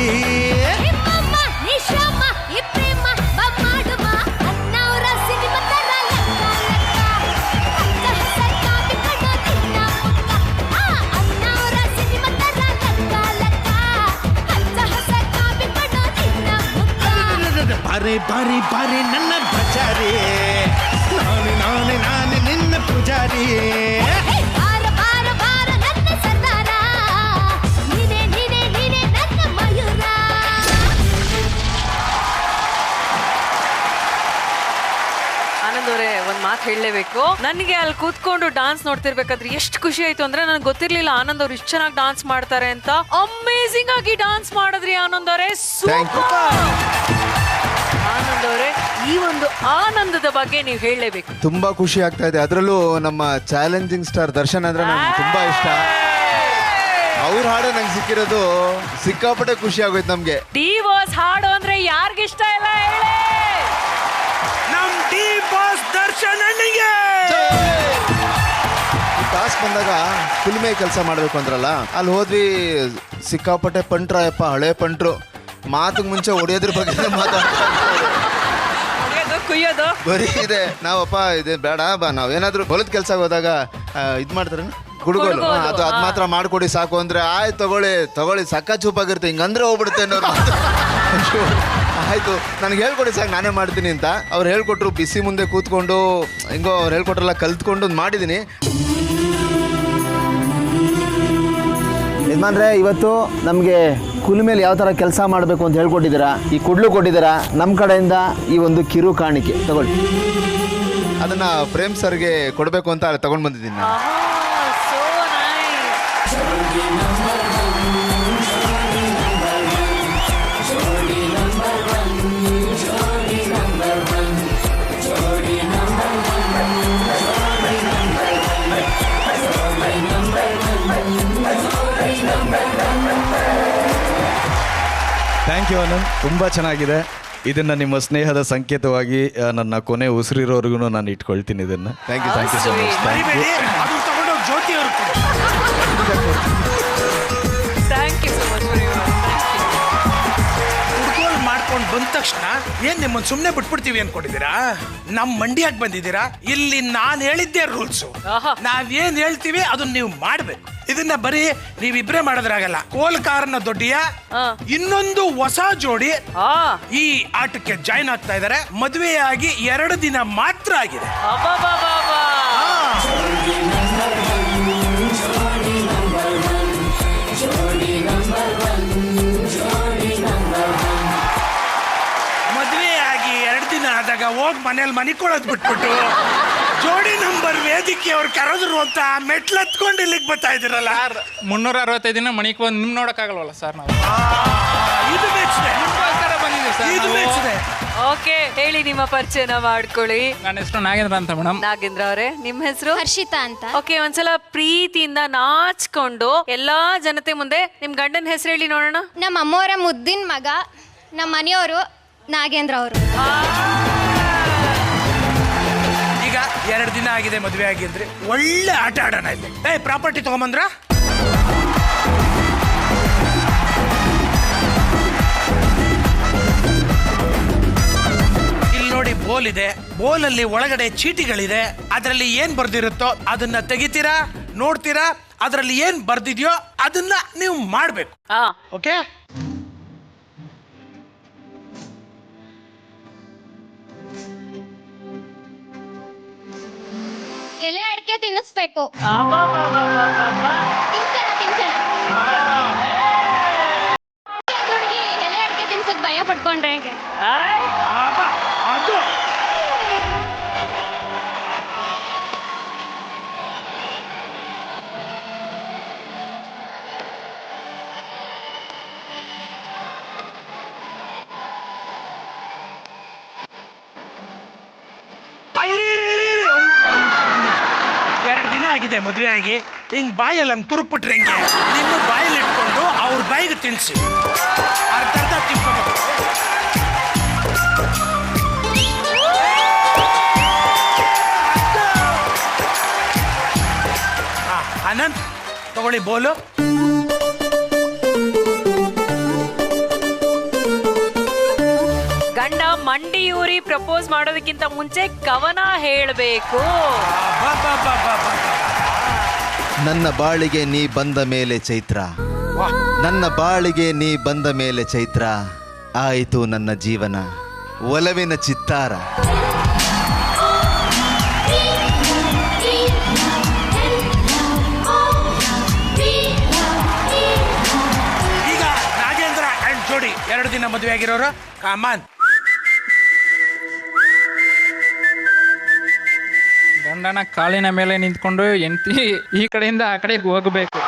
ಬಾರಿ ಬಾರಿ ಬಾರಿ ನನ್ನ ಬಜಾರಿ, ನಾನು ನಾನು ನಾನು ನಿನ್ನ ಪೂಜಾರಿ. ಆನಂದ್ ಅವರೇ, ಒಂದ್ ಮಾತು ಹೇಳಲೇಬೇಕು. ನನಗೆ ಅಲ್ಲಿ ಕೂತ್ಕೊಂಡು ಡಾನ್ಸ್ ನೋಡ್ತಿರ್ಬೇಕಾದ್ರೆ ಎಷ್ಟು ಖುಷಿ ಆಯ್ತು ಅಂದ್ರೆ, ನನಗೆ ಗೊತ್ತಿರ್ಲಿಲ್ಲ ಆನಂದ್ ಅವ್ರು ಇಷ್ಟು ಚೆನ್ನಾಗಿ ಡಾನ್ಸ್ ಮಾಡ್ತಾರೆ ಅಂತ. ಅಮೇಸಿಂಗ್ ಆಗಿ ಡಾನ್ಸ್ ಮಾಡಿದ್ರಿ ಆನಂದ್ ಅವರೇ, ಸೂಪರ್. ಆನಂದ್ ಅವರೇ, ಈ ಒಂದು ಆನಂದದ ಬಗ್ಗೆ ನೀವು ಹೇಳಲೇಬೇಕು. ತುಂಬಾ ಖುಷಿ ಆಗ್ತಾ ಇದೆ. ಅದರಲ್ಲೂ ನಮ್ಮ ಚಾಲೆಂಜಿಂಗ್ ಸ್ಟಾರ್ ದರ್ಶನ್ ಅಂದ್ರೆ ನಂಗೆ ತುಂಬಾ ಇಷ್ಟ. ಅವ್ರ ಹಾಡು ನಂಗೆ ಸಿಕ್ಕಿರೋದು ಸಿಕ್ಕಾಪಟ್ಟೆ ಖುಷಿ ಆಗೋಯ್ತು ನಮ್ಗೆ. ಡಿ ಬಾಸ್ ಹಾಡು ಅಂದ್ರೆ ಯಾರಿಗಿಷ್ಟ ಇಲ್ಲ ಹೇಳಿ? ನಮ್ ಡಿ ಬಾಸ್ ದರ್ಶನ್ ಅಣ್ಣಿಗೆ. ಟಾಸ್ಕ್ ಬಂದಾಗ ಫಿಲ್ಮೇ ಕೆಲಸ ಮಾಡ್ಬೇಕು ಅಂದ್ರಲ್ಲ, ಅಲ್ಲಿ ಹೋದ್ವಿ. ಸಿಕ್ಕಾಪಟ್ಟೆ ಪಂಟ್ರಪ್ಪ, ಹಳೆ ಪಂಟ್ರು. ಮಾತಿಗೆ ಮುಂಚೆ ಹೊಡೆಯೋದ್ರ ಬಗ್ಗೆ ಮಾತಾಡ್ತಾರೆ, ಬರೀ ಇದೆ. ನಾವಪ್ಪ ಇದೆ ಬೇಡ ಬಾ, ನಾವೇನಾದ್ರೂ ಹೊಲದ ಕೆಲಸ ಹೋದಾಗ ಇದ್ ಮಾಡ್ತಾರೆ ಗುಡುಗೋಲು, ಅದು ಮಾತ್ರ ಮಾಡ್ಕೊಡಿ ಸಾಕು ಅಂದ್ರೆ, ಆಯ್ತು ತಗೊಳ್ಳಿ ಸಕ್ಕ ಚೂಪಾಗಿರುತ್ತೆ, ಹಿಂಗಂದ್ರೆ ಹೋಗ್ಬಿಡುತ್ತೆ ಅನ್ನೋರು. ಆಯ್ತು ನನಗೆ ಹೇಳ್ಕೊಡಿ ಸಾಕು, ನಾನೇ ಮಾಡ್ತೀನಿ ಅಂತ ಅವ್ರು ಹೇಳ್ಕೊಟ್ರು. ಬಿಸಿ ಮುಂದೆ ಕೂತ್ಕೊಂಡು ಹಿಂಗೋ ಅವ್ರು ಹೇಳ್ಕೊಟ್ರಲ್ಲ ಕಲ್ತ್ಕೊಂಡು ಮಾಡಿದ್ದೀನಿ. ಯಜಮಾನ್ರೆ, ಇವತ್ತು ನಮಗೆ ಕುಲುಮೇಲೆ ಯಾವ ಥರ ಕೆಲಸ ಮಾಡಬೇಕು ಅಂತ ಹೇಳ್ಕೊಟ್ಟಿದ್ದೀರಾ, ಈ ಕುಡ್ಲು ಕೊಟ್ಟಿದ್ದೀರಾ. ನಮ್ಮ ಕಡೆಯಿಂದ ಈ ಒಂದು ಕಿರು ಕಾಣಿಕೆ ತಗೊಳ್ಳಿ. ಅದನ್ನು ಪ್ರೇಮ್ ಸರ್ಗೆ ಕೊಡಬೇಕು ಅಂತ ತಗೊಂಡು ಬಂದಿದ್ದೀನಿ ನಾನು. ಥ್ಯಾಂಕ್ ಯು ಆನಂದ್, ತುಂಬ ಚೆನ್ನಾಗಿದೆ. ಇದನ್ನು ನಿಮ್ಮ ಸ್ನೇಹದ ಸಂಕೇತವಾಗಿ ನನ್ನ ಕೊನೆ ಉಸಿರಿರೋರ್ಗು ನಾನು ಇಟ್ಕೊಳ್ತೀನಿ ಇದನ್ನು. Thank you so much. Thank you. Jyothi ಅವರು ಹುಡ್ಗೋಲ್ ಮಾಡ್ಕೊಂಡು ಬಂದ ತಕ್ಷಣ ಏನ್ ನಿಮ್ಮನ್ನು ಸುಮ್ಮನೆ ಬಿಟ್ಬಿಡ್ತೀವಿ ಅನ್ಕೊಂಡಿದ್ದೀರಾ? ನಮ್ ಮಂಡ್ಯಕ್ಕೆ ಬಂದಿದ್ದೀರಾ, ಇಲ್ಲಿ ನಾನು ಹೇಳಿದ್ದೆ ರೂಲ್ಸು. ನಾವೇನ್ ಹೇಳ್ತೀವಿ ಅದನ್ನ ನೀವು ಮಾಡ್ಬೇಕು. ಇದನ್ನ ಬರೀ ನೀವಿಬ್ರೇ ಮಾಡೋದ್ರಾಗಲ್ಲ. ಕೋಲ್ಕಾರನ ದೊಡ್ಡಿಯ ಇನ್ನೊಂದು ಹೊಸ ಜೋಡಿ ಈ ಆಟಕ್ಕೆ ಜಾಯ್ನ್ ಆಗ್ತಾ ಇದ್ದಾರೆ. ಮದುವೆಯಾಗಿ 2 ದಿನ ಮಾತ್ರ ಆಗಿದೆ. ಮದುವೆಯಾಗಿ 2 ದಿನ ಆದಾಗ ಹೋಗಿ ಮನೇಲಿ ಮನಿಕೊಳ್ಳೋದು ಬಿಟ್ಬಿಟ್ಟು ಜೋಡಿ ನಂಬರ್ ವೇದಿಕೆ ಅವ್ರು ಕರೆದ್ರು ಅಂತ ಮೆಟ್ಲತ್ಕೊಂಡು ಇಲ್ಲಿಗೆ ಬರ್ತಾ ಇದ್ದೀರಲ್ಲ. 365 ದಿನ ಮಣಿಗೆ ಬಂದು ನಿಮ್ ನೋಡಕ್ಕಾಗಲ್ವಲ್ಲ ಸರ್ ನಾವು. ಇದು ಮೆಚ್ಚಿದೆ, ಇದು ಮೆಚ್ಚಿದೆ. ಓಕೆ, ಹೇಳಿ ನಿಮ್ಮ ಪರಿಚಯನ ಮಾಡ್ಕೊಳ್ಳಿ. ನನ್ನ ಹೆಸರು ನಾಗೇಂದ್ರ ಅಂತ ಮೇಡಮ್. ನಾಗೇಂದ್ರ ಅವರೇ, ನಿಮ್ಮ ಹೆಸರು? ಹರ್ಷಿತಾ ಅಂತ. ಓಕೆ, ಒಂದ್ಸಲ ಪ್ರೀತಿಯಿಂದ ನಾಚ್ಕೊಂಡು ಎಲ್ಲಾ ಜನತೆ ಮುಂದೆ ನಿಮ್ ಗಂಡನ ಹೆಸರು ಹೇಳಿ ನೋಡೋಣ. ನಮ್ಮ ಅಮ್ಮವರ ಮುದ್ದಿನ ಮಗ, ನಮ್ಮ ಮನೆಯವರು ನಾಗೇಂದ್ರ ಅವರು. ಈಗ 2 ದಿನ ಆಗಿದೆ ಮದುವೆ ಆಗಿ ಅಂದ್ರೆ ಒಳ್ಳೆ ಆಟ ಆಡೋಣ ಇಲ್ಲಿ. ಪ್ರಾಪರ್ಟಿ ತಗೊಂಬಂದ್ರ? ಇಲ್ಲಿ ನೋಡಿ, ಬೋಲ್ ಇದೆ. ಬೋಲಲ್ಲಿ ಒಳಗಡೆ ಚೀಟಿಗಳಿದೆ. ಅದರಲ್ಲಿ ಏನ್ ಬರ್ದಿರುತ್ತೋ ಅದನ್ನ ತೆಗಿತೀರಾ, ನೋಡ್ತೀರಾ. ಅದರಲ್ಲಿ ಏನ್ ಬರ್ದಿದ್ಯೋ ಅದನ್ನ ನೀವು ಮಾಡ್ಬೇಕು. ಓಕೆ? ಎಲೆ ಅಡಿಕೆ ತಿನ್ನಿಸ್ಬೇಕು. ಎಲೆ ಅಡಿಕೆ ತಿನ್ಸಕ್ ಭಯ ಪಡ್ಕೊಂಡ್ರೆ ಹೇಗೆ? ಆಗಿದೆ ಮದುವೆ ಆಗಿ ಹಿಂಗ್ ಬಾಯಲ್ಲಿ ಹಂಗೆ ತುರುಕ್ಬಿಟ್ರೆ ಹೆಂಗೆ ನಿಮ್ಮ ಬಾಯಲ್ಲಿ ಇಟ್ಕೊಂಡು ಅವ್ರ ಬಾಯಿಗೆ ತಿನ್ಸಿ ಅರ್ಧ ತಿನ್ಕೋಬೇಕು. ಅನಂತ್ ತಗೊಳ್ಳಿ ಬೋಲು. ಗಂಡ ಮಂಡಿಯೂರಿ ಪ್ರಪೋಸ್ ಮಾಡೋದಕ್ಕಿಂತ ಮುಂಚೆ ಕವನ ಹೇಳಬೇಕು. ನನ್ನ ಬಾಳಿಗೆ ನೀ ಬಂದ ಮೇಲೆ ಚೈತ್ರ, ನನ್ನ ಬಾಳಿಗೆ ನೀ ಬಂದ ಮೇಲೆ ಚೈತ್ರ, ಆಯಿತು ನನ್ನ ಜೀವನ ಒಲವಿನ ಚಿತ್ತಾರ. ಈಗ ನಾಗೇಂದ್ರ ಅಂಡ್ ಜೋಡಿ 2 ದಿನ ಮದುವೆ ಆಗಿರೋರು. ಕಾಮನ್ ಗಂಡನ ಕಾಲಿನ ಮೇಲೆ ನಿಂತ್ಕೊಂಡು ಹೆಂಡತಿ ಈ ಕಡೆಯಿಂದ ಆ ಕಡೆಗೆ ಹೋಗಬೇಕು.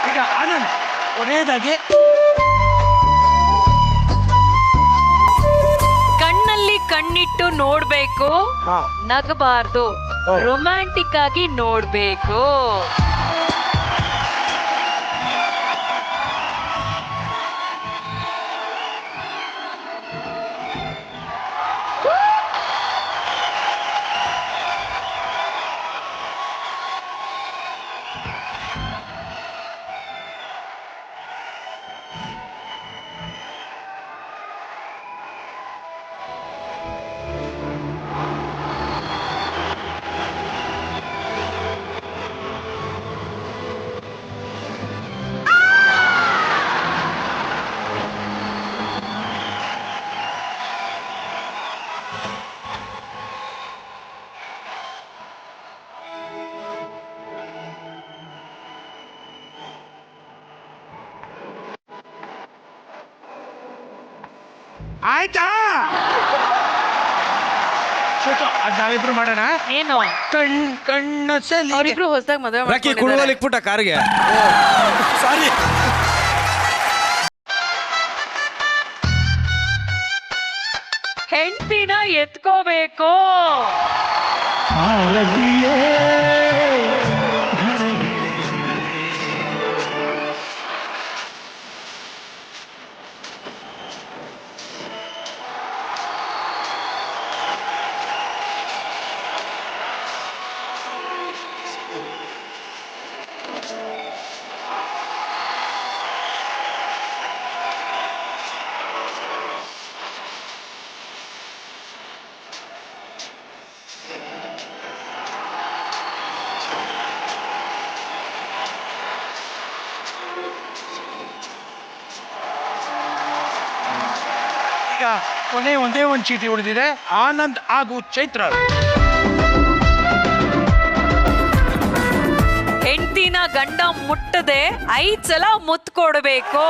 ಈಗ ಆನಂದ್ ಕೊನೆಯದಾಗಿ ಕಣ್ಣಲ್ಲಿ ಕಣ್ಣಿಟ್ಟು ನೋಡ್ಬೇಕು, ನಗಬಾರ್ದು, ರೊಮ್ಯಾಂಟಿಕ್ ಆಗಿ ನೋಡ್ಬೇಕು. ಆಯ್ತಾ? ಅದ್ ನಾವಿಬ್ರು ಮಾಡೋಣ. ಏನು ಕಣ್ಣು ಸಲಿ ಅವರಿಬ್ರು ಹೊಸದಾಗಿ ಮದುವೆ ಕುಡುವಲಿಕ್ಬಿಟ್ಟ ಕಾರ್ಗೆ. ಸಾರಿ. ಹೆಂಡತಿನ ಎತ್ಕೋಬೇಕು. ಈಗ ಕೊನೆ ಒಂದೇ ಒಂದು ಚೀಟಿ ಉಳಿದಿದೆ. ಆನಂದ್ ಹಾಗೂ ಚೈತ್ರ. ಹೆಂಡತಿನ ಗಂಡ ಮುಟ್ಟದೆ 5 ಸಲ ಮುತ್ತು ಕೊಡಬೇಕು.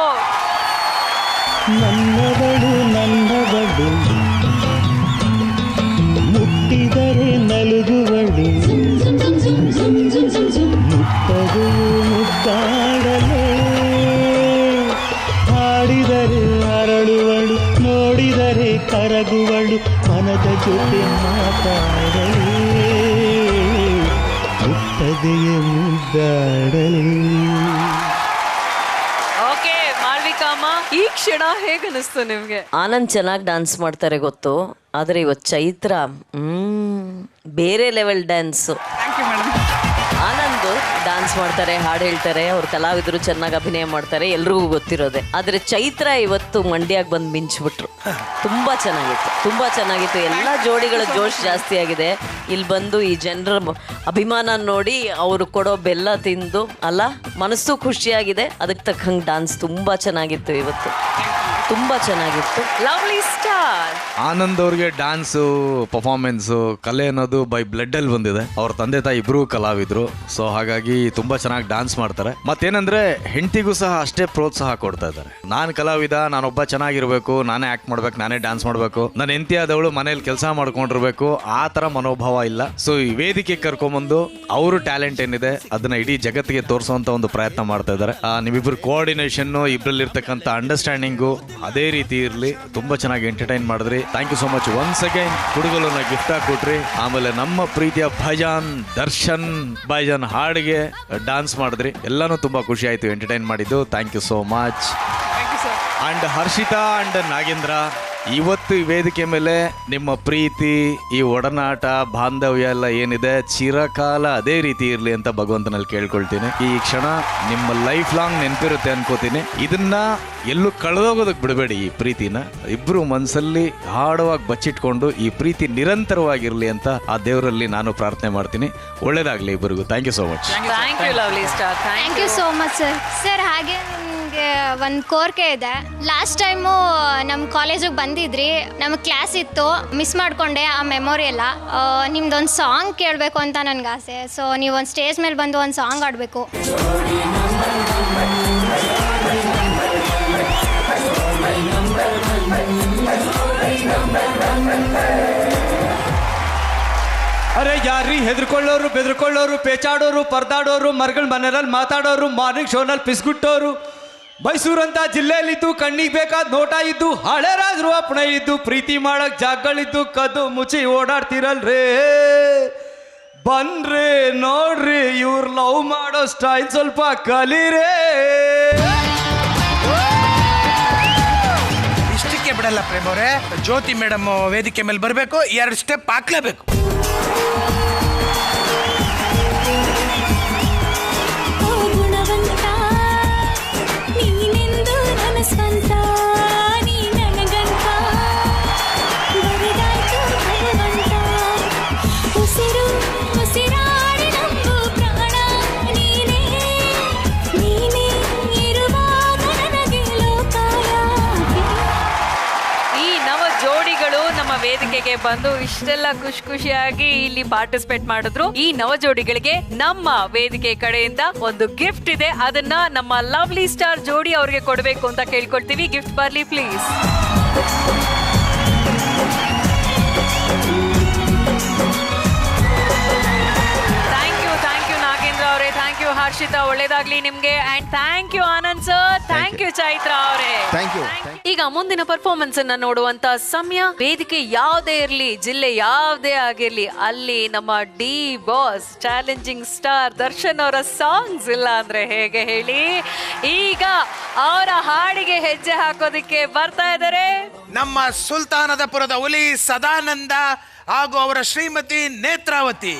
ನನ್ನವಳು ನನ್ನವಳು ಮುಟ್ಟಿದರೆ ನಲುಗುವಳು, ಮುಟ್ಟದು ಮುದ್ದಾಡಲೇ, ಹಾಡಿದರೆ ಅರಳುವಳು, ನೋಡಿದರೆ ಕರಗುವಳು, ಮನದ ಜೊತೆ ಮಾತಾಡಲೇ, ಮುಟ್ಟದೆಯೇ ಮುದ್ದಾಡಲೇ. ಓಕೆ ಮಾಳ್ವಿಕಮ್ಮ, ಈ ಕ್ಷಣ ಹೇಗನಿಸ್ತು ನಿಮ್ಗೆ? ಆನಂದ್ ಚೆನ್ನಾಗಿ ಡ್ಯಾನ್ಸ್ ಮಾಡ್ತಾರೆ ಗೊತ್ತು, ಆದ್ರೆ ಇವತ್ತು ಚೈತ್ರ ಬೇರೆ ಲೆವೆಲ್ ಡ್ಯಾನ್ಸು. ಆನಂದ್ ಡಾನ್ಸ್ ಮಾಡ್ತಾರೆ, ಹಾಡು ಹೇಳ್ತಾರೆ, ಅವ್ರ ಕಲಾವಿದರು ಚೆನ್ನಾಗಿ ಅಭಿನಯ ಮಾಡ್ತಾರೆ, ಎಲ್ರಿಗೂ ಗೊತ್ತಿರೋದೆ. ಆದ್ರೆ ಚೈತ್ರ ಇವತ್ತು ಮಂಡ್ಯಕ್ಕೆ ಬಂದು ಮಿಂಚ್ಬಿಟ್ರು. ತುಂಬಾ ಚೆನ್ನಾಗಿತ್ತು. ಎಲ್ಲಾ ಜೋಡಿಗಳ ಜೋಶ್ ಜಾಸ್ತಿ ಆಗಿದೆ. ಇಲ್ಲಿ ಬಂದು ಈ ಜನರ ಅಭಿಮಾನ ನೋಡಿ ಅವರು ಕೊಡೋ ಬೆಲ್ಲ ತಿಂದು ಅಲ್ಲ ಮನಸ್ಸು ಖುಷಿಯಾಗಿದೆ. ಅದಕ್ಕೆ ತಕ್ಕಂಗೆ ಡಾನ್ಸ್ ತುಂಬಾ ಚೆನ್ನಾಗಿತ್ತು ಇವತ್ತು, ತುಂಬಾ ಚೆನ್ನಾಗಿತ್ತು. ಲವ್ಲಿ ಸ್ಟಾರ್ ಆನಂದ್ ಅವ್ರಿಗೆ ಡ್ಯಾನ್ಸು, ಪರ್ಫಾರ್ಮೆನ್ಸು, ಕಲೆ ಅನ್ನೋದು ಬೈ ಬ್ಲಡ್ ಅಲ್ಲಿ ಬಂದಿದೆ. ಅವ್ರ ತಂದೆ ತಾಯಿ ಇಬ್ರು ಕಲಾವಿದ್ರು. ಸೊ ಹಾಗಾಗಿ ತುಂಬಾ ಚೆನ್ನಾಗಿ ಡ್ಯಾನ್ಸ್ ಮಾಡ್ತಾರೆ. ಮತ್ತೇನಂದ್ರೆ ಹೆಂಡತಿಗೂ ಸಹ ಅಷ್ಟೇ ಪ್ರೋತ್ಸಾಹ ಕೊಡ್ತಾ ಇದ್ದಾರೆ. ನಾನು ಕಲಾವಿದ, ನಾನೊಬ್ಬ ಚೆನ್ನಾಗಿರ್ಬೇಕು, ನಾನೇ ಆಕ್ಟ್ ಮಾಡ್ಬೇಕು, ನಾನೇ ಡ್ಯಾನ್ಸ್ ಮಾಡ್ಬೇಕು, ನನ್ನ ಹೆಂಡತಿ ಆದವಳು ಮನೇಲಿ ಕೆಲಸ ಮಾಡ್ಕೊಂಡಿರ್ಬೇಕು, ಆ ತರ ಮನೋಭಾವ ಇಲ್ಲ. ಸೊ ಈ ವೇದಿಕೆ ಕರ್ಕೊಂಬಂದು ಅವರು ಟ್ಯಾಲೆಂಟ್ ಏನಿದೆ ಅದನ್ನ ಇಡೀ ಜಗತ್ತಿಗೆ ತೋರಿಸುವಂತ ಒಂದು ಪ್ರಯತ್ನ ಮಾಡ್ತಾ ಇದ್ದಾರೆ. ನಿಮ್ಮಿಬ್ರು ಕೋಆರ್ಡಿನೇಷನ್, ಇಬ್ಬರಲ್ಲಿರ್ತಕ್ಕಂಥ ಅಂಡರ್ಸ್ಟ್ಯಾಂಡಿಂಗು ಅದೇ ರೀತಿ ಇರಲಿ. ತುಂಬಾ ಚೆನ್ನಾಗಿ ಎಂಟರ್ಟೈನ್ ಮಾಡಿದ್ರಿ. Thank you so much once again. ಹುಡುಗಲನ್ನ ಗಿಫ್ಟ್ ಆಗಿ ಕೊಟ್ರಿ. ಆಮೇಲೆ ನಮ್ಮ ಪ್ರೀತಿಯ ದರ್ಶನ್ ಭಾಯ್ಜಾನ್ ಹಾಡಿಗೆ ಡಾನ್ಸ್ ಮಾಡಿದ್ರಿ. ಎಲ್ಲಾನು ತುಂಬಾ ಖುಷಿ ಆಯ್ತು ಎಂಟರ್ಟೈನ್ ಮಾಡಿದ್ದು. Thank you so much. And Harshita and Nagendra, ಇವತ್ತು ಈ ವೇದಿಕೆ ಮೇಲೆ ನಿಮ್ಮ ಪ್ರೀತಿ, ಈ ಒಡನಾಟ, ಬಾಂಧವ್ಯ ಎಲ್ಲ ಏನಿದೆ ಚಿರಕಾಲ ಅದೇ ರೀತಿ ಇರಲಿ ಅಂತ ಭಗವಂತನಲ್ಲಿ ಕೇಳ್ಕೊಳ್ತೀನಿ. ಈ ಕ್ಷಣ ನಿಮ್ಮ ಲೈಫ್ ಲಾಂಗ್ ನೆನಪಿರುತ್ತೆ ಅನ್ಕೋತೀನಿ. ಇದನ್ನ ಎಲ್ಲೂ ಕಳೆದೋಗೋದಕ್ಕೆ ಬಿಡಬೇಡಿ. ಈ ಪ್ರೀತಿನ ಇಬ್ರು ಮನಸ್ಸಲ್ಲಿ ಆಳವಾಗಿ ಬಚ್ಚಿಟ್ಕೊಂಡು ಈ ಪ್ರೀತಿ ನಿರಂತರವಾಗಿರ್ಲಿ ಅಂತ ಆ ದೇವರಲ್ಲಿ ನಾನು ಪ್ರಾರ್ಥನೆ ಮಾಡ್ತೀನಿ. ಒಳ್ಳೇದಾಗ್ಲಿ ಇಬ್ಬರಿಗೂ. Thank you so much. Thank you lovely star. Thank you so much sir. Sir ಹಾಗೆ ನನಗೆ ಒಂದು ಕೋರಿಕೆ ಇದೆ. ಲಾಸ್ಟ್ ಟೈಮು ನಮ್ಮ ಕಾಲೇಜಿಗೆ ಬಂದಿದ್ರಿ, ನಮಗೆ ಕ್ಲಾಸ್ ಇತ್ತು, ಮಿಸ್ ಮಾಡಿಕೊಂಡೆ ಆ ಮೆಮೊರಿ ಎಲ್ಲ. ನಿಮ್ದೊಂದು ಸಾಂಗ್ ಕೇಳಬೇಕು ಅಂತ ನನಗೆ ಆಸೆ. ಸೊ ನೀವು ಒಂದು ಸ್ಟೇಜ್ ಮೇಲೆ ಬಂದು ಒಂದು ಸಾಂಗ್ ಆಡಬೇಕು. ಅರೆ ಯಾರ್ರೀ ಹೆದರ್ಕೊಳ್ಳೋರು, ಬೆದರ್ಕೊಳ್ಳೋರು, ಪೇಚಾಡೋರು, ಪರ್ದಾಡೋರು, ಮರಗಳ ಮನೆಯಲ್ಲಿ ಮಾತಾಡೋರು, ಮಾರ್ನಿಂಗ್ ಶೋನಲ್ಲಿ ಪಿಸ್ಗುಟ್ಟೋರು, ಮೈಸೂರಂತ ಜಿಲ್ಲೆಯಲ್ಲಿದ್ದು ಕಣ್ಣಿಗೆ ಬೇಕಾದ ನೋಟ ಇದ್ದು, ಹಳೆ ರಾಜರು ಅಪ್ಪಣೆ ಇದ್ದು, ಪ್ರೀತಿ ಮಾಡಕ್ ಜಾಗಗಳಿದ್ದು, ಕದ್ದು ಮುಚ್ಚಿ ಓಡಾಡ್ತಿರಲ್ರೇ. ಬನ್ರಿ ನೋಡ್ರಿ ಇವ್ರ ಲವ್ ಮಾಡೋ ಸ್ಟೈಲ್ ಸ್ವಲ್ಪ ಕಲೀರೇ. ಇಷ್ಟಕ್ಕೆ ಬಿಡಲ್ಲ ಪ್ರೇಮ್ ಅವರೇ. ಜ್ಯೋತಿ ಮೇಡಮ್ ವೇದಿಕೆ ಮೇಲೆ ಬರಬೇಕು, 2 ಸ್ಟೆಪ್ ಹಾಕ್ಲೇಬೇಕು. ವೇದಿಕೆಗೆ ಬಂದು ಇಷ್ಟೆಲ್ಲ ಖುಷಿಯಾಗಿ ಇಲ್ಲಿ ಪಾರ್ಟಿಸಿಪೇಟ್ ಮಾಡಿದ್ರು. ಈ ನವ ಜೋಡಿಗಳಿಗೆ ನಮ್ಮ ವೇದಿಕೆ ಕಡೆಯಿಂದ ಒಂದು ಗಿಫ್ಟ್ ಇದೆ. ಅದನ್ನ ನಮ್ಮ ಲವ್ಲಿ ಸ್ಟಾರ್ ಜೋಡಿ ಅವ್ರಿಗೆ ಕೊಡಬೇಕು ಅಂತ ಕೇಳ್ಕೊಳ್ತೀವಿ. ಗಿಫ್ಟ್ ಬರ್ಲಿ ಪ್ಲೀಸ್. ಥ್ಯಾಂಕ್ ಯು ನಾಗೇಂದ್ರ ಅವರೇ, ಥ್ಯಾಂಕ್ ಯು ಹರ್ಷಿತಾ, ಒಳ್ಳೇದಾಗ್ಲಿ ನಿಮ್ಗೆ. And thank you Anand sir, thank you Chaitra ಅವರೇ. ಈಗ ಮುಂದಿನ ಪರ್ಫಾರ್ಮೆನ್ಸ್ ಅನ್ನ ನೋಡುವಂತ ಸಮಯ. ವೇದಿಕೆ ಯಾವುದೇ ಇರ್ಲಿ, ಜಿಲ್ಲೆ ಯಾವುದೇ ಆಗಿರ್ಲಿ, ಅಲ್ಲಿ ನಮ್ಮ D boss challenging star Darshan ಅವರ ಸಾಂಗ್ಸ್ ಇಲ್ಲ ಅಂದ್ರೆ ಹೇಗೆ ಹೇಳಿ. ಈಗ ಅವರ ಹಾಡಿಗೆ ಹೆಜ್ಜೆ ಹಾಕೋದಿಕ್ಕೆ ಬರ್ತಾ ಇದ್ದಾರೆ ನಮ್ಮ ಸುಲ್ತಾನದಪುರದ ಹುಲಿ ಸದಾನಂದ ಹಾಗೂ ಅವರ ಶ್ರೀಮತಿ ನೇತ್ರಾವತಿ.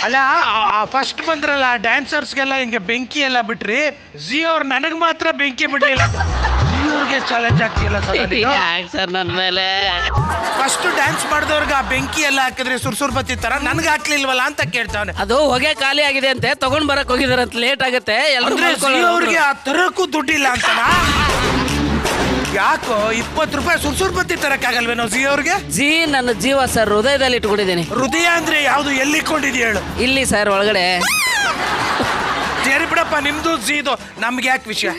ಅಲ್ಲ ಫಸ್ಟ್ ಬಂದ್ರಲ್ಲ ಡ್ಯಾನ್ಸರ್ಸ್ಗೆಲ್ಲ ಹಿಂಗೆ ಬೆಂಕಿ ಎಲ್ಲ ಬಿಟ್ರಿ ಜಿ ಅವ್ರು ನನಗೆ ಮಾತ್ರ ಬೆಂಕಿ ಬಿಡ್ಲಿಲ್ಲ. ಜಿ ಅವ್ರಿಗೆ ಚಾಲೆಂಜ್ ಆಗ್ತಿಲ್ಲ ಸರ್ ನನ್ನ ಮೇಲೆ ಫಸ್ಟ್ ಡ್ಯಾನ್ಸ್ ಮಾಡಿದವ್ರಿಗೆ ಆ ಬೆಂಕಿ ಎಲ್ಲ ಹಾಕಿದ್ರೆ ಸುರ್ಸುರ್ ಬತ್ತಿ ತರ ನನ್ಗೆ ಹಾಕ್ಲಿಲ್ವಲ್ಲ ಅಂತ ಕೇಳ್ತಾನೆ. ಅದು ಹೊಗೆ ಖಾಲಿ ಆಗಿದೆ ಅಂತೆ ತಗೊಂಡ್ ಬರಕ್ ಹೋಗಿದಾರೆ ಅಂತ ಲೇಟ್ ಆಗುತ್ತೆ. ಅವ್ರಿಗೆ ಆ ತರಕ್ಕೂ ದುಡ್ಡಿಲ್ಲ ಅಂತನಾ? ಯಾಕೋ 20 ರೂಪಾಯಿ ಸುರ್ಸುರ್ ಬತ್ತಿ ತರಕ್ಕಾಗಲ್ವೇನೋ ಜಿ ಅವ್ರಿಗೆ? ಜಿ ನನ್ನ ಜೀವ ಸರ್, ಹೃದಯದಲ್ಲಿ ಇಟ್ಕೊಂಡಿದ್ದೀನಿ. ಹೃದಯ ಅಂದ್ರೆ ಯಾವ್ದು ಎಲ್ಲಿಕೊಂಡಿದ್ಯ ಹೇಳು? ಇಲ್ಲಿ ಸರ್ ಒಳಗಡೆ. ಸರಿ ಬಿಡಪ್ಪ, ನಿಮ್ದು ಜೀದು ನಮ್ಗೆ ಯಾಕೆ ವಿಷಯ?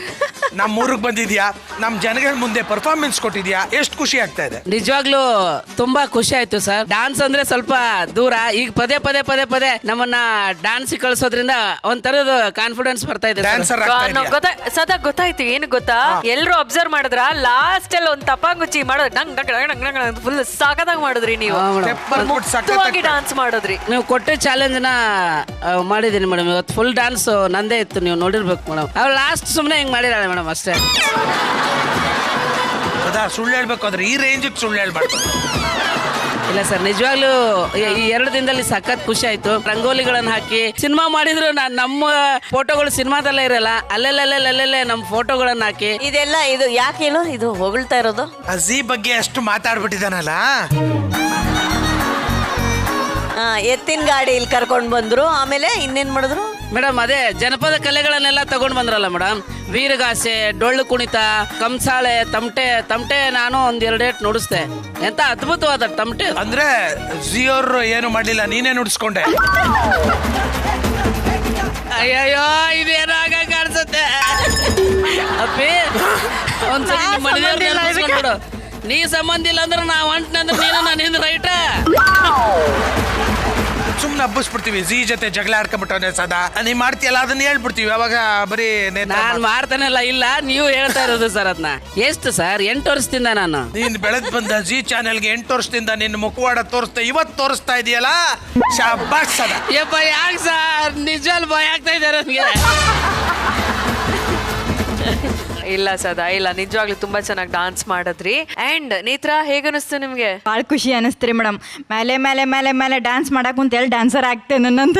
ನಮ್ಮ ಊರಿಗೆ ಬಂದಿದ್ಯಾ, ನಮ್ಮ ಜನಗಳ ಮುಂದೆ ಪರ್ಫಾರ್ಮೆನ್ಸ್ ಕೊಟ್ಟಿದ್ಯಾ, ಎಷ್ಟು ಖುಷಿ ಆಗ್ತಾ ಇದೆ. ನಿಜವಾಗ್ಲೂ ತುಂಬಾ ಖುಷಿ ಆಯ್ತು ಸರ್. ಡಾನ್ಸ್ ಅಂದ್ರೆ ಸ್ವಲ್ಪ ದೂರ, ಈಗ ಪದೇ ಪದೇ ಪದೇ ಪದೇ ನಮ್ಮನ್ನ ಡಾನ್ಸ್ ಕಳ್ಸೋದ್ರಿಂದ ಒಂಥರದ ಕಾನ್ಫಿಡೆನ್ಸ್ ಬರ್ತಾ ಇದೆ. ಸದಾ ಗೊತ್ತಾಯ್ತು. ಏನು ಗೊತ್ತಾ, ಎಲ್ರು ಅಬ್ಸರ್ವ್ ಮಾಡಿದ್ರ ಲಾಸ್ಟ್ ಅಲ್ಲಿ ಒಂದ್ ತಪಾಂಗುಚ್ಚಿ ಮಾಡೋದು ಫುಲ್ ಸಾಕದಾಗಿ ಮಾಡಿದ್ರಿ ನೀವು. ಡಾನ್ಸ್ ಮಾಡಿದ್ರಿ ನೀವು ಕೊಟ್ಟ ಚಾಲೆಂಜ್ ನ ಮಾಡಿದೀನಿ ಮೇಡಮ್. ಇವತ್ತು ಫುಲ್ ಡಾನ್ಸ್ ನಂದೇ ಇತ್ತು, ನೀವು ನೋಡಿರ್ಬೇಕು ಮೇಡಮ್. ಅವ್ರು ಲಾಸ್ಟ್ ಸುಮ್ಮನೆ ಹಿಂಗ್ ಮಾಡಿದಾಳೆ ಮೇಡಮ್ ಅಷ್ಟೇ. ಅದಾ ಸುಳ್ಳು ಹೇಳ್ಬೇಕು ಅಂದ್ರೆ ಈ ರೇಂಜಿಗೆ ಸುಳ್ಳು ಹೇಳ್ಬಾರ್ದು. ಇಲ್ಲ ಸರ್, ನಿಜವಾಗ್ಲೂ ಈ 2 ದಿನದಲ್ಲಿ ಸಖತ್ ಖುಷಿ ಆಯ್ತು. ರಂಗೋಲಿಗಳನ್ನ ಹಾಕಿ ಸಿನಿಮಾ ಮಾಡಿದ್ರು ನಮ್ಮ ಫೋಟೋಗಳು ಸಿನಿಮಾದಲ್ಲೇ ಇರಲ್ಲ, ಅಲ್ಲೆಲ್ಲೇ ನಮ್ಮ ಫೋಟೋಗಳನ್ನ ಹಾಕಿ. ಇದೆಲ್ಲ ಇದು ಯಾಕೇನು ಇದು ಹೊಗಳ್ತಾ ಇರೋದು? ಅಜೀ ಬಗ್ಗೆ ಅಷ್ಟು ಮಾತಾಡ್ಬಿಟ್ಟಿದಾನಲ್ಲ. ಎತ್ತಿನ ಗಾಡಿ ಇಲ್ಲಿ ಕರ್ಕೊಂಡ್ ಬಂದ್ರು, ಆಮೇಲೆ ಇನ್ನೇನ್ ಮಾಡಿದ್ರು ಮೇಡಮ್? ಅದೇ ಜನಪದ ಕಲೆಗಳನ್ನೆಲ್ಲ ತಗೊಂಡ್ ಬಂದ್ರಲ್ಲ ಮೇಡಮ್. ವೀರಗಾಸೆ, ಡೊಳ್ಳು ಕುಣಿತ, ಕಂಸಾಳೆ, ತಮಟೆ ನಾನು ಒಂದ್ 2 ಏಟ್ ನುಡಿಸ್ದೆ. ಎಂತ ಅದ್ಭುತವಾದ ತಮಟೆ. ಅಂದ್ರೆ ಜಿ ಅವ್ರು ಏನು ಮಾಡ್ಲಿಲ್ಲ, ನೀನೇ ನುಡಿಸ್ಕೊಂಡೆ. ಅಯ್ಯಯ್ಯೋ, ಇದೇನೋ ಆಗ ಕಾಣಿಸುತ್ತೆ ಅಪ್ಪಿ. ಒಂದ್ಸರಿ ನಿಮ್ಮ ಮನೆಯವ್ರು ನೀ ಸಂಬಂಧ ಇಲ್ಲ ಅಂದ್ರೆ ನಾವ್ ಅಂಟ್ನಂದ್ರೆ ನೀನು ನಾನು ರೈಟ. ಸುಮ್ನೆ ಹಬ್ಬಿಸ್ಬಿಡ್ತೀವಿ, ಜಿ ಜೊತೆ ಜಗಳ ಆಡ್ಕೊಂಡ್ಬಿಟ್ಟವನೆ ಸದಾ. ನೀವ್ ಮಾಡ್ತೀಯಲ್ಲ ಅದನ್ನ ಹೇಳ್ಬಿಡ್ತೀವಿ. ಅವಾಗ ಬರೀ ನಾನ್ ಮಾಡ್ತಾನಲ್ಲ. ಇಲ್ಲ, ನೀವು ಹೇಳ್ತಾ ಇರೋದು ಸರ್ ಅದನ್ನ. ಎಷ್ಟು ಸರ್? 8 ವರ್ಷದಿಂದ ನಾನು. ನೀನ್ ಬೆಳೆದ್ ಬಂದ ಜಿ ಚಾನೆಲ್ಗೆ 8 ವರ್ಷದಿಂದ ನಿನ್ನ ಮುಖವಾಡ ತೋರಿಸ್ತಾ ಇವತ್ತು ತೋರಿಸ್ತಾ ಇದೆಯಲ್ಲ, ಶಾಬಾಷ್ ಸದಾ. ಯಪ್ಪ, ಯಾಕೆ ಸರ್? ನಿಜವಾಗ್ಲೂ ಭಯ ಆಗ್ತಾ ಇದೆ ನನಗೆ. ಇಲ್ಲ ಸದಾ, ಇಲ್ಲ, ನಿಜವಾಗ್ಲೂ ತುಂಬಾ ಚೆನ್ನಾಗಿ ಡಾನ್ಸ್ ಮಾಡಿದ್ರಿ. ಅಂಡ್ ನೇತ್ರ, ಹೇಗನಿಸ್ತು ನಿಮ್ಗೆ? ಭಾಳ ಖುಷಿ ಅನಿಸ್ತ್ರಿ ಮೇಡಮ್. ಮೇಲೆ ಮೇಲೆ ಮೇಲೆ ಮೇಲೆ ಡ್ಯಾನ್ಸ್ ಮಾಡಕ್ ಅಂತ ಹೇಳಿ ಡ್ಯಾನ್ಸರ್ ಆಗ್ತೇನೆ ನನ್ನಂತ.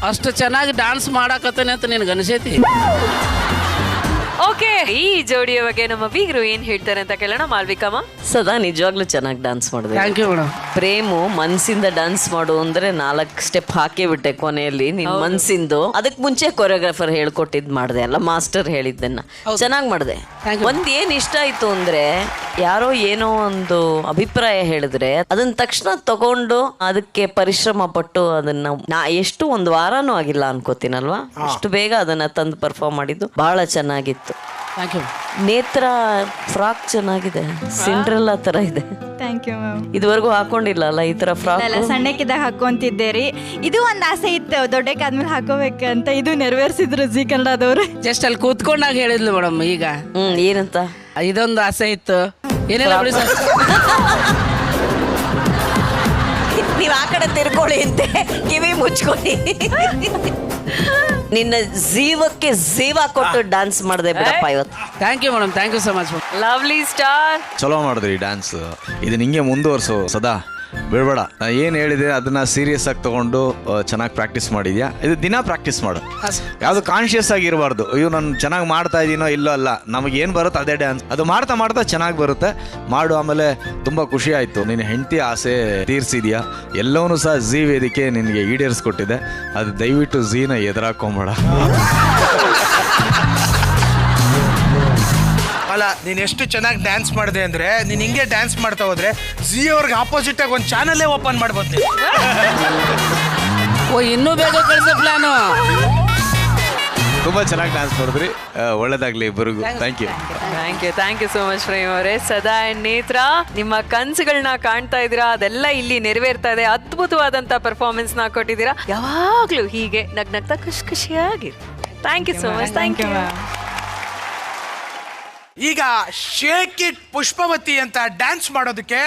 ಅಷ್ಟು ಚೆನ್ನಾಗಿ ಡಾನ್ಸ್ ಮಾಡಾಕತ್ತೇನೆ ಅಂತ ನಿನ್ಗೆ ಅನಿಸೈತಿ? ಓಕೆ, ಈ ಜೋಡಿಯ ಬಗ್ಗೆ ನಮ್ಮ ಬೀಗರು ಏನ್ ಹೇಳ್ತಾರೆ ಅಂತ ಕೇಳೋಣ. ಮಾಲ್ವಿಕಮ್ಮ. ಸದಾ ನಿಜವಾಗ್ಲೂ ಚೆನ್ನಾಗಿ ಡಾನ್ಸ್ ಮಾಡಿದೆ. Thank you madam. ಪ್ರೇಮು ಮನ್ಸಿಂದ ಡಾನ್ಸ್ ಮಾಡು ಅಂದ್ರೆ 4 ಸ್ಟೆಪ್ ಹಾಕೇ ಬಿಟ್ಟೆ ಕೊನೆಯಲ್ಲಿ. ನಿನ್ ಮನ್ಸಿಂದು ಅದಕ್ಕೆ ಮುಂಚೆ ಕೊರಿಯೋಗ್ರಾಫರ್ ಹೇಳ್ಕೊಟ್ಟಿದ್ ಮಾಡಿದೆ ಅಲ್ಲ, ಮಾಸ್ಟರ್ ಹೇಳಿದ್ದನ್ನ ಚೆನ್ನಾಗಿ ಮಾಡಿದೆ. ಒಂದ್ ಏನ್ ಇಷ್ಟ ಆಯ್ತು ಅಂದ್ರೆ, ಯಾರೋ ಏನೋ ಒಂದು ಅಭಿಪ್ರಾಯ ಹೇಳಿದ್ರೆ ಅದನ್ನ ತಕ್ಷಣ ತಗೊಂಡು ಅದಕ್ಕೆ ಪರಿಶ್ರಮ ಪಟ್ಟು ಅದನ್ನ ಎಷ್ಟು 1 ವಾರನೂ ಆಗಿಲ್ಲ ಅನ್ಕೋತೀನಲ್ವಾ, ಅಷ್ಟು ಬೇಗ ಅದನ್ನ ತಂದು ಪರ್ಫಾರ್ಮ್ ಮಾಡಿದ್ದು ಬಹಳ ಚೆನ್ನಾಗಿತ್ತು. ನೇತ್ರ ಫ್ರಾಕ್ ಚೆನ್ನಾಗಿದೆ, ಸಿಂಡ್ರೆಲ್ಲಾ ತರ ಇದೆ. Thank you ma'am. ಇದುವರೆಗೂ ಹಾಕೊಂಡಿಲ್ಲ ಅಲ್ಲ ಈ ತರ ಫ್ರಾಕ್? ಸಣ್ಣಕ್ಕಿದ್ದಾಗ ಹಾಕೊಂತಿದ್ದೆ ರೀ. ಇದು ಒಂದು ಆಸೆ ಇತ್ತು, ದೊಡ್ಡಕ್ಕಾದ್ಮೇಲೆ ಹಾಕೋಬೇಕಂತ. ಇದು ನೆರವೇರಿಸಿದ್ರು ಜಿ ಕನ್ನಡದವ್ರು. ಜಸ್ಟ್ ಅಲ್ಲಿ ಕೂತ್ಕೊಂಡಾಗ ಹೇಳಿದ್ಲು ಮೇಡಮ್. ಈಗ ಏನಂತ? ಇದೊಂದು ಆಸೆ ಇತ್ತು. ಏನೆಲ್ಲ ಬಿಡಿ ಸರ್, ನೀವ್ ಆ ಕಡೆ ತಿರ್ಕೊಳ್ಳಿ ಅಂತೆ, ಕಿವಿ ಮುಚ್ಕೊಳ್ಳಿ. ನಿನ್ನ ಜೀವಕ್ಕೆ ಜೀವ ಕೊಟ್ಟು ಡಾನ್ಸ್ ಮಾಡಿದೆ ಬಿಡಪ್ಪ ಇವತ್ತು. Thank you madam, thank you so much. Lovely star, ಚಲೋ ಮಾಡಿದ್ರಿ ಡ್ಯಾನ್ಸ್. ಇದನ್ನ ಹಿಂಗೆ ಮುಂದುವರ್ಸು ಸದಾ, ಬಿಡ್ಬೇಡ. ಏನು ಹೇಳಿದೆ ಅದನ್ನ ಸೀರಿಯಸ್ ಆಗಿ ತಗೊಂಡು ಚೆನ್ನಾಗಿ ಪ್ರಾಕ್ಟೀಸ್ ಮಾಡಿದ್ಯಾ. ಇದು ದಿನ ಪ್ರಾಕ್ಟೀಸ್ ಮಾಡು, ಯಾವುದು ಕಾನ್ಶಿಯಸ್ ಆಗಿರಬಾರ್ದು. ಅಯ್ಯೋ ನಾನು ಚೆನ್ನಾಗಿ ಮಾಡ್ತಾ ಇದ್ದೀನೋ ಇಲ್ಲೋ ಅಲ್ಲ, ನಮಗೆ ಏನು ಬರುತ್ತೆ ಅದೇ ಡ್ಯಾನ್ಸ್. ಅದು ಮಾಡ್ತಾ ಮಾಡ್ತಾ ಚೆನ್ನಾಗಿ ಬರುತ್ತೆ, ಮಾಡು. ಆಮೇಲೆ ತುಂಬ ಖುಷಿ ಆಯಿತು, ನಿನ್ನ ಹೆಂಡತಿ ಆಸೆ ತೀರಿಸಿದ್ಯಾ. ಎಲ್ಲವನ್ನೂ ಸಹ ಜಿ ವೇದಿಕೆ ನಿನಗೆ ಈಡೇರಿಸ್ಕೊಟ್ಟಿದೆ. ಅದು ದಯವಿಟ್ಟು ಝೀನ ಎದುರಾಕೊಂಬೇಡ. ಅಲ್ಲ, ನೀನ್ ಎಷ್ಟು ಚೆನ್ನಾಗಿ ಡ್ಯಾನ್ಸ್ ಮಾಡಿದೆ ಅಂದ್ರೆ, ನೀನ್ ಹಿಂಗೆ ಡ್ಯಾನ್ಸ್ ಮಾಡ್ತಾ ಹೋದ್ರೆ ಜಿ ಅವ್ರಿಗೆ ಆಪೋಸಿಟ್ ಆಗಿ ಒಂದು ಚಾನಲ್ಲೇ ಓಪನ್ ಮಾಡ್ಬೋದು ನೀವು. ಓ, ಇನ್ನೂ ಬೇಗ ಕಳಿಸೋ ಪ್ಲಾನು. ತುಂಬ ಚೆನ್ನಾಗಿ ಡ್ಯಾನ್ಸ್ ಮಾಡಿದ್ರಿ, ಒಳ್ಳೇದಾಗ್ಲಿ ಇಬ್ಬರಿಗೂ. Thank you. Thank you so much Prem ಅವರೇ. ಸದಾ ಅಂಡ್ ನೇತ್ರ, ನಿಮ್ಮ ಕನಸುಗಳನ್ನ ಕಾಣ್ತಾ ಇದ್ದೀರಾ, ಅದೆಲ್ಲ ಇಲ್ಲಿ ನೆರವೇರ್ತಾ ಇದೆ. ಅದ್ಭುತವಾದಂತ ಪರ್ಫಾರ್ಮೆನ್ಸ್ ನ ಕೊಟ್ಟಿದ್ದೀರಾ. ಯಾವಾಗ್ಲೂ ಹೀಗೆ ನಗ್ನಗ್ತಾ ಖುಷಿಯಾಗಿ. Thank you so much. Thank you. ಈಗ ಶೇಕ್ ಇಟ್ ಪುಷ್ಪವತಿ ಅಂತ ಡ್ಯಾನ್ಸ್ ಮಾಡೋದಕ್ಕೆ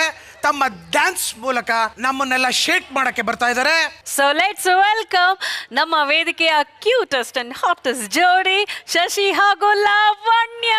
ತಮ್ಮ ಡ್ಯಾನ್ಸ್ ಮೂಲಕ ನಮ್ಮನ್ನೆಲ್ಲ ಶೇಕ್ ಮಾಡಕ್ಕೆ ಬರ್ತಾ ಇದ್ದಾರೆ. ಸೊ ಲೆಟ್ಸ್ ವೆಲ್ಕಮ್ ನಮ್ಮ ವೇದಿಕೆಯ ಕ್ಯೂಟೆಸ್ಟ್ ಅಂಡ್ ಹಾಟೆಸ್ಟ್ ಜೋಡಿ ಶಶಿ ಹಾಗೂ ಲಾವಣ್ಯ.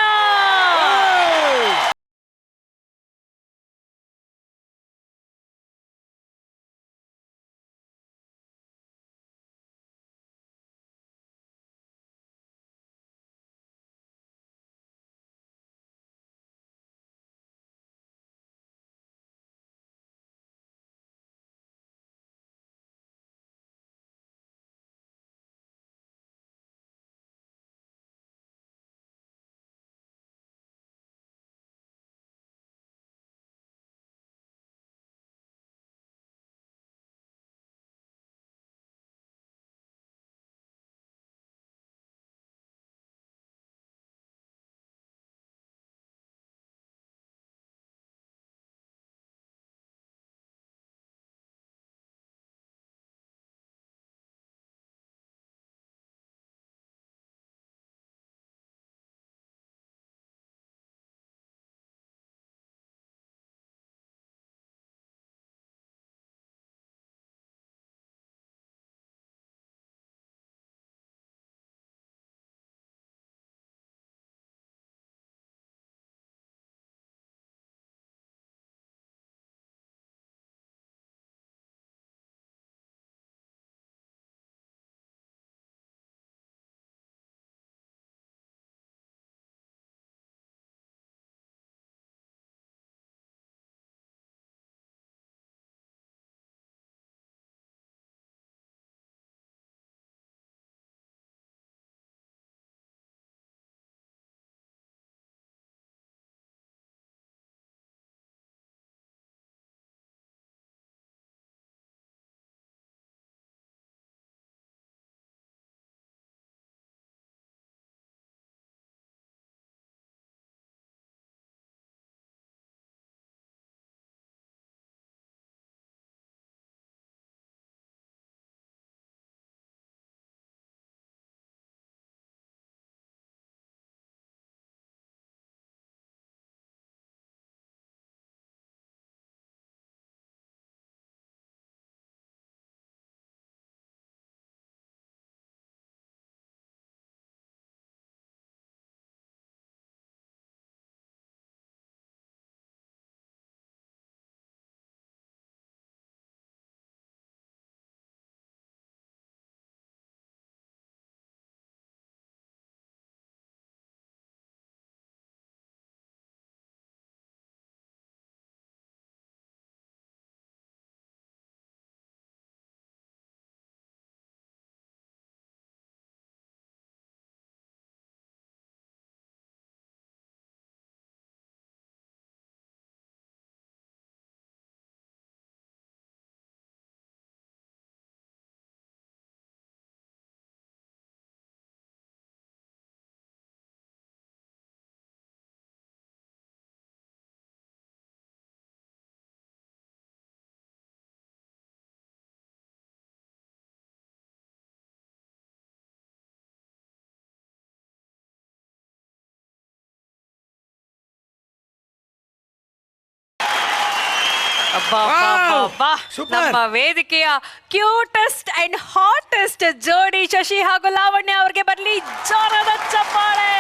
ನಮ್ಮ ವೇದಿಕೆಯ ಕ್ಯೂಟೆಸ್ಟ್ ಅಂಡ್ ಹಾಟೆಸ್ಟ್ ಜೋಡಿ ಶಶಿ ಹಾಗೂ ಲಾವಣ್ಯ ಅವ್ರಿಗೆ ಬರ್ಲಿ ಜೋರಾದ ಚಪ್ಪಾಳೆ.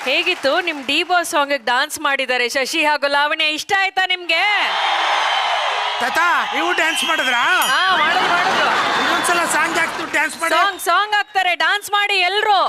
ಹೇಗಿತ್ತು ನಿಮ್ ಡಿ ಬಾಸ್ ಸಾಂಗ್ ಡಾನ್ಸ್ ಮಾಡಿದ್ದಾರೆ ಶಶಿ ಹಾಗೂ ಲಾವಣ್ಯ, ಇಷ್ಟ ಆಯ್ತಾ ನಿಮ್ಗೆ? ತಾತಾ ಇವು ಡ್ಯಾನ್ಸ್ ಮಾಡಿದ್ರಾ? ಮಾಡಿದ್ರು. ಇನ್ನೊಂದ್ಸಲ ಸಾಂಗ್ ಹಾಕ್ತು ಡ್ಯಾನ್ಸ್ ಮಾಡಿ. ಸಾಂಗ್ ಹಾಕ್ತಾರೆ, ಡಾನ್ಸ್ ಮಾಡಿ ಎಲ್ರು.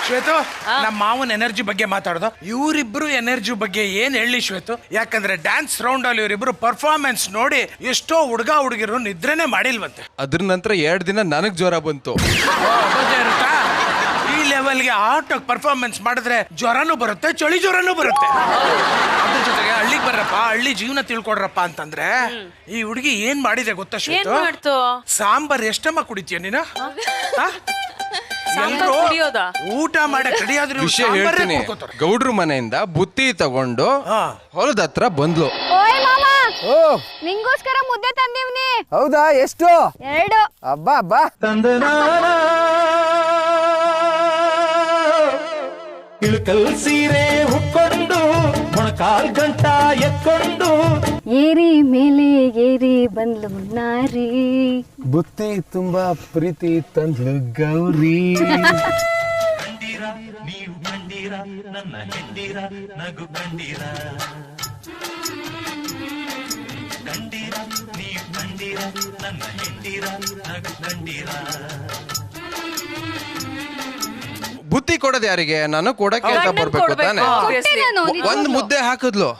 ಶ್ವೇತು, ನಮ್ಮ ಮಾವನ ಎನರ್ಜಿ ಬಗ್ಗೆ ಮಾತಾಡ್ದು. ಇವರಿಬ್ರು ಎನರ್ಜಿ ಬಗ್ಗೆ ಏನ್ ಹೇಳಿ ಶ್ವೇತು? ಯಾಕಂದ್ರೆ ಡ್ಯಾನ್ಸ್ ರೌಂಡ್ ಅಲ್ಲಿ ಇವರಿಬ್ರು ಪರ್ಫಾರ್ಮೆನ್ಸ್ ನೋಡಿ ಎಷ್ಟೋ ಹುಡುಗಿರು ನಿದ್ರೆನೆ ಮಾಡಿಲ್ವಂತೆ. ಅದ್ರ ನಂತರ 2 ದಿನ ನನಗ್ ಜ್ವರ ಬಂತು. ಈ ಲೆವೆಲ್ಗೆ ಆಟೋ ಪರ್ಫಾರ್ಮೆನ್ಸ್ ಮಾಡಿದ್ರೆ ಜ್ವರನೂ ಬರುತ್ತೆ, ಚಳಿ ಜ್ವರನೂ ಬರುತ್ತೆ. ಅದ್ರ ಜೊತೆಗೆ ಹಳ್ಳಿಗೆ ಬರ್ರಪ್ಪ, ಹಳ್ಳಿ ಜೀವನ ತಿಳ್ಕೊಡ್ರಪ್ಪ ಅಂತಂದ್ರೆ ಈ ಹುಡುಗಿ ಏನ್ ಮಾಡಿದೆ ಗೊತ್ತಾ ಶ್ವೇತು? ಸಾಂಬಾರ್ ಎಷ್ಟಮ್ಮ ಕುಡಿತೀಯ ನೀನು? ಊಟ ಮಾಡಕ್ ರೆಡಿಯಾದ್ರು ವಿಷಯ ಹೇಳ್ತೀನಿ. ಗೌಡ್ರು ಮನೆಯಿಂದ ಬುತ್ತಿ ತಗೊಂಡು ಹೊಲದ ಹತ್ರ ಬಂದ್ಲು. ನಿಂಗೋಸ್ಕರ ಮುದ್ದೆ ತಂದಿವ್ನಿ. ಹೌದಾ? ಎಷ್ಟು? 2. ಅಬ್ಬಾ ಇಳುಕಲ್ ಸೀರೆ ಉಟ್ಕೊಂಡು ಮೊಣಕಾಲ್ ಗಂಟ ಎತ್ಕೊಂಡು ಏರಿ ಮೇಲೆ ಏರಿ ಬಂದ್ಲು ನಾರಿ, ಬುತ್ತಿ ತುಂಬಾ ಪ್ರೀತಿ ತಂದ್ಲು ಗೌರಿ. ನೀವು ಕಂಡೀರ ನನ್ನ ಹೆಂಡೀರ ನಗು ಕಂಡೀರ, ಕಂಡೀರ ನೀವು ಕಂಡೀರ ನನ್ನ ಹೆಂಡೀರ ನಗು ಕಂಡೀರ. ಬುತ್ತಿ ಕೊಡೋದು ಯಾರಿಗೆ? ನಾನು ಕೊಡಕ್ಕೆ ಅಂತ ಬರ್ಬೇಕು ತಾನೆ. ಒಂದ್ ಮುದ್ದೆ ಹಾಕಿದ್ಲು,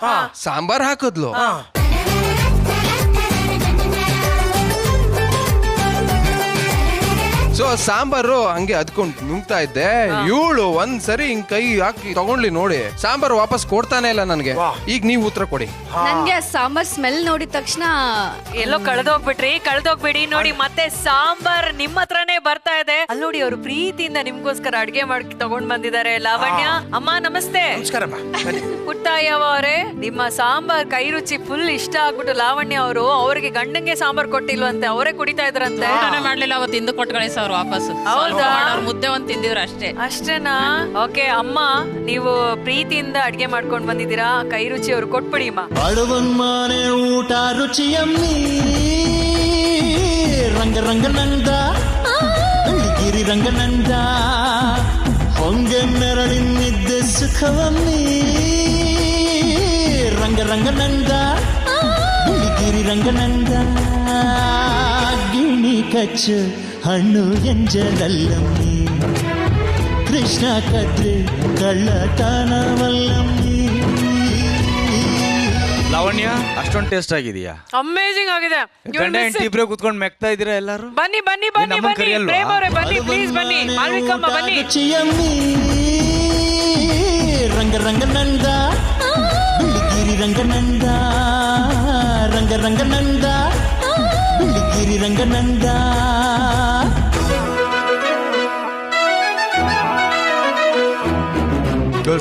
ಸಾಂಬಾರ್ ಹಾಕಿದ್ಲು. ಸೊ ಸಾಂಬಾರು ಹಂಗೆ ಅದ್ಕೊಂಡು ನುಂಗ್ತಾ ಇದ್ದೆ. ಇವಳು ಒಂದ್ಸರಿ ಹಿಂಗ್ ಕೈ ಹಾಕಿ ತಗೊಂಡ್ಲಿ ನೋಡಿ, ಸಾಂಬಾರ್ ವಾಪಸ್ ಕೊಡ್ತಾನೆ ಇಲ್ಲ ನನ್ಗೆ. ಈಗ ನೀವು ಉತ್ತರ ಕೊಡಿ. ನನ್ಗೆ ಸಾಂಬಾರ್ ಸ್ಮೆಲ್ ನೋಡಿದ ತಕ್ಷಣ ಎಲ್ಲೋ ಕಳ್ದೋಗ್ಬೇಡಿ. ನೋಡಿ ಮತ್ತೆ ಸಾಂಬಾರ್ ನಿಮ್ಮ ಹತ್ರನೇ ಬರ್ತಾ ಇದೆ. ಅಲ್ಲಿ ನೋಡಿ ಅವರು ಪ್ರೀತಿಯಿಂದ ನಿಮ್ಗೋಸ್ಕರ ಅಡ್ಗೆ ಮಾಡಿ ತಗೊಂಡ್ ಬಂದಿದ್ದಾರೆ. ಲಾವಣ್ಯ ಅಮ್ಮ ನಮಸ್ತೆ. ಪುಟ್ಟಯ್ಯವ ಅವರೇ, ನಿಮ್ಮ ಸಾಂಬಾರ್ ಕೈ ರುಚಿ ಫುಲ್ ಇಷ್ಟ ಆಗ್ಬಿಟ್ಟು ಲಾವಣ್ಯ ಅವರು ಅವ್ರಿಗೆ ಗಂಡಂಗೆ ಸಾಂಬಾರ್ ಕೊಟ್ಟಿಲ್ವಂತೆ, ಅವರೇ ಕುಡಿತಾ ಇದ್ರಂತೆ. ಮಾಡ್ಲಿಲ್ಲ, ಅವತ್ತು ತಿಂದು ಕೊಟ್ಟು ಕಳಿಸ ಅವ್ರು ವಾಪಸ್. ಹೌದಾ? ಮುದ್ದೆ ಒಂದ್ ತಿಂದಿದ್ರು ಅಷ್ಟೇನಾ? ಓಕೆ ಅಮ್ಮ, ನೀವು ಪ್ರೀತಿಯಿಂದ ಅಡ್ಗೆ ಮಾಡ್ಕೊಂಡ್ ಬಂದಿದ್ದೀರಾ, ಕೈ ರುಚಿ ಅವ್ರು ಕೊಟ್ಬಿಡಿ ಅಮ್ಮ. ಅಡುವನ್ಮಾನೆ ಊಟ ರುಚಿಯಮ್ಮಿ, ರಂಗ ರಂಗನಂದ ಗಿರಿ ರಂಗನಂದ, ಹೊಂಗೆ ನೆರಳಿನಿದ್ದೆ ಸುಖವಮ್ಮಿ, ರಂಗ ರಂಗನಂದ ಗಿರಿ ರಂಗನಂದ, ಗಿಣಿ ಕಚ್ಚು ಹಣ್ಣು ಎಂಜಲಲ್ಲಮ್ಮಿ, ಕೃಷ್ಣ ಕದ್ರೆ ಕಳ್ಳತನವಲ್ಲಮ್ಮಿ. ಲಾವಣ್ಯ, ಅಷ್ಟೊಂದು ಟೇಸ್ಟ್ ಆಗಿದೆಯಾ? ಅಮೇಜಿಂಗ್ ಆಗಿದೆ. ಗಂಡ ಹೆಂಡತಿ ಇಬ್ರೇ ಕುತ್ಕೊಂಡು ಮೆಕ್ತಾ ಇದೀರಾ ಎಲ್ಲರೂ? ಬನ್ನಿ ಪ್ರೇಮ್ ಅವರೇ, ಬನ್ನಿ ಪ್ಲೀಸ್ ಬನ್ನಿ. ಮಾಲ್ವಿಕಮ್ಮ ಬನ್ನಿ. ರಂಗ ರಂಗನಂದ ಬಿಳಿಗಿರಿ ರಂಗನಂದ, ರಂಗ ರಂಗನಂದ ಬಿಳಿಗಿರಿ ರಂಗನಂದ.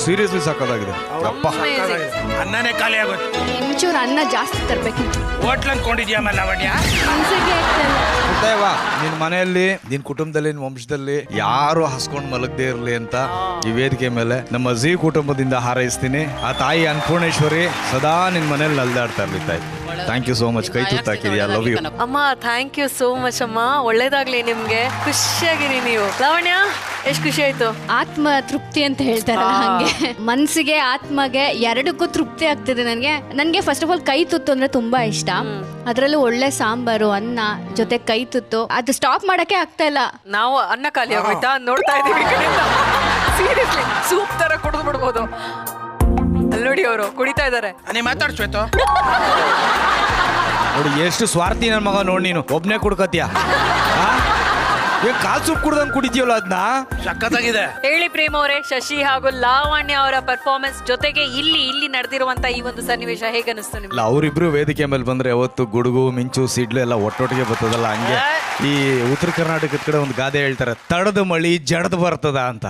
ಸೀರಿಯಸ್ಲಿ ಸಾಕಾಗಿದೆ. ಅಪ್ಪ ಅನ್ನನೇ ಖಾಲಿ ಆಗುತ್ತೆ. ಒಂಚೂರು ಅನ್ನ ಜಾಸ್ತಿ ತರ್ಬೇಕಿತ್ತು. ಹೋಟ್ಲ್ ಅನ್ಕೊಂಡಿದ್ಯಾ ಲಾವಣ್ಯ? ನಿನ್ ಮನೆಯಲ್ಲಿ ನಿನ್ ಕುಟುಂಬದಲ್ಲಿ ನಿನ್ ವಂಶದಲ್ಲಿ ಯಾರು ಹಸ್ಕೊಂಡ್ ಮಲಗದೆ ಇರ್ಲಿ ಅಂತ ಈ ವೇದಿಕೆ ಮೇಲೆ ನಮ್ಮ ಜಿ ಕುಟುಂಬದಿಂದ ಹಾರೈಸ್ತೀನಿ. ಆ ತಾಯಿ ಅನ್ನಪೂರ್ಣೇಶ್ವರಿ ಸದಾ ನಿನ್ ಮನೇಲಿ ನಲ್ದಾಡ್ತಾ ಇರ್ಲಿ ತಾಯಿ. Thank you so much. ಕೈ ತುತ್ತಾಕಿದ್ಯಾ. ಲವ್ ಯು ಅಮ್ಮ. ಥ್ಯಾಂಕ್ ಯು ಸೋ ಮಚ್ ಅಮ್ಮ. ಒಳ್ಳೇದಾಗ್ಲಿ ನಿಮ್ಗೆ. ಖುಷಿಯಾಗಿರಿ ನೀವು. ಲಾವಣ್ಯ ಎಷ್ಟು ಖುಷಿ ಆಯ್ತು. ಆತ್ಮ ತೃಪ್ತಿ ಅಂತ ಹೇಳ್ತಾರಲ್ಲ ಹಂಗೆ ಮನ್ಸಿಗೆ ಆತ್ಮಗೆ ಎರಡಕ್ಕೂ ತೃಪ್ತಿ ಆಗ್ತಿದೆ. ನನ್ಗೆ ಫಸ್ಟ್ ಆಫ್ ಆಲ್ ಕೈ ತುತ್ತು ಅಂದ್ರೆ ತುಂಬಾ ಇಷ್ಟ. ಅದ್ರಲ್ಲೂ ಒಳ್ಳೆ ಸಾಂಬಾರು, ಅನ್ನ ಜೊತೆ ಕೈ ತುತ್ತು, ಅದು ಸ್ಟಾಪ್ ಮಾಡಕ್ಕೆ ಆಗ್ತಾ ಇಲ್ಲ. ನಾವು ಅನ್ನ ಖಾಲಿ ಆಗೋಯ್ತಾ ನೋಡ್ತಾ ಇದೀವಿ. ಸೀರಿಯಸ್ಲಿ ಸೂಪ್ ತರ ಕುಡಿದು ಬಿಡ್ಬೋದು. ಅಲ್ಲಿ ನೋಡಿ ಅವರು ಕುಡಿತಾ ಇದಾರೆ. ನೀ ಮಾತಾಡ್ಸ್ಬೇತು ನೋಡಿ ಎಷ್ಟು ಸ್ವಾರ್ಥಿ ನನ್ನ ಮಗ. ನೋಡಿ ನೀನು ಒಬ್ನೇ ಕುಡ್ಕತ್ತೀಯ. ಕಾಲ್ ಸೂಪ್ ಕುಡ್ದಂಗ್ ಕುಡಿತೀವಲ್ಲ ಅದನ್ನ. ಸಖತ್ತಾಗಿದೆ. ಹೇಳಿ ಪ್ರೇಮ ಅವರೇ, ಶಶಿ ಹಾಗೂ ಲಾವಣ್ಯ ಅವರ ಪರ್ಫಾರ್ಮೆನ್ಸ್ ಜೊತೆಗೆ ಇಲ್ಲಿ ನಡೆದಿರುವಂತ ಈ ಒಂದು ಸನ್ನಿವೇಶ ಹೇಗೆ ಅನಿಸ್ತು ನಿಮ್ಗೆ? ಅವರಿಬ್ರು ವೇದಿಕೆ ಮೇಲೆ ಬಂದ್ರೆ ಯಾವತ್ತು ಗುಡುಗು ಮಿಂಚು ಸಿಡ್ಲು ಎಲ್ಲ ಒಟ್ಟೊಟ್ಟಿಗೆ ಬರ್ತದಲ್ಲ, ಹಂಗೆ ಈ ಉತ್ತರ ಕರ್ನಾಟಕದ ಕಡೆ ಒಂದು ಗಾದೆ ಹೇಳ್ತಾರೆ, ತಡದ ಮಳಿ ಜಡದ್ ಬರ್ತದ ಅಂತ.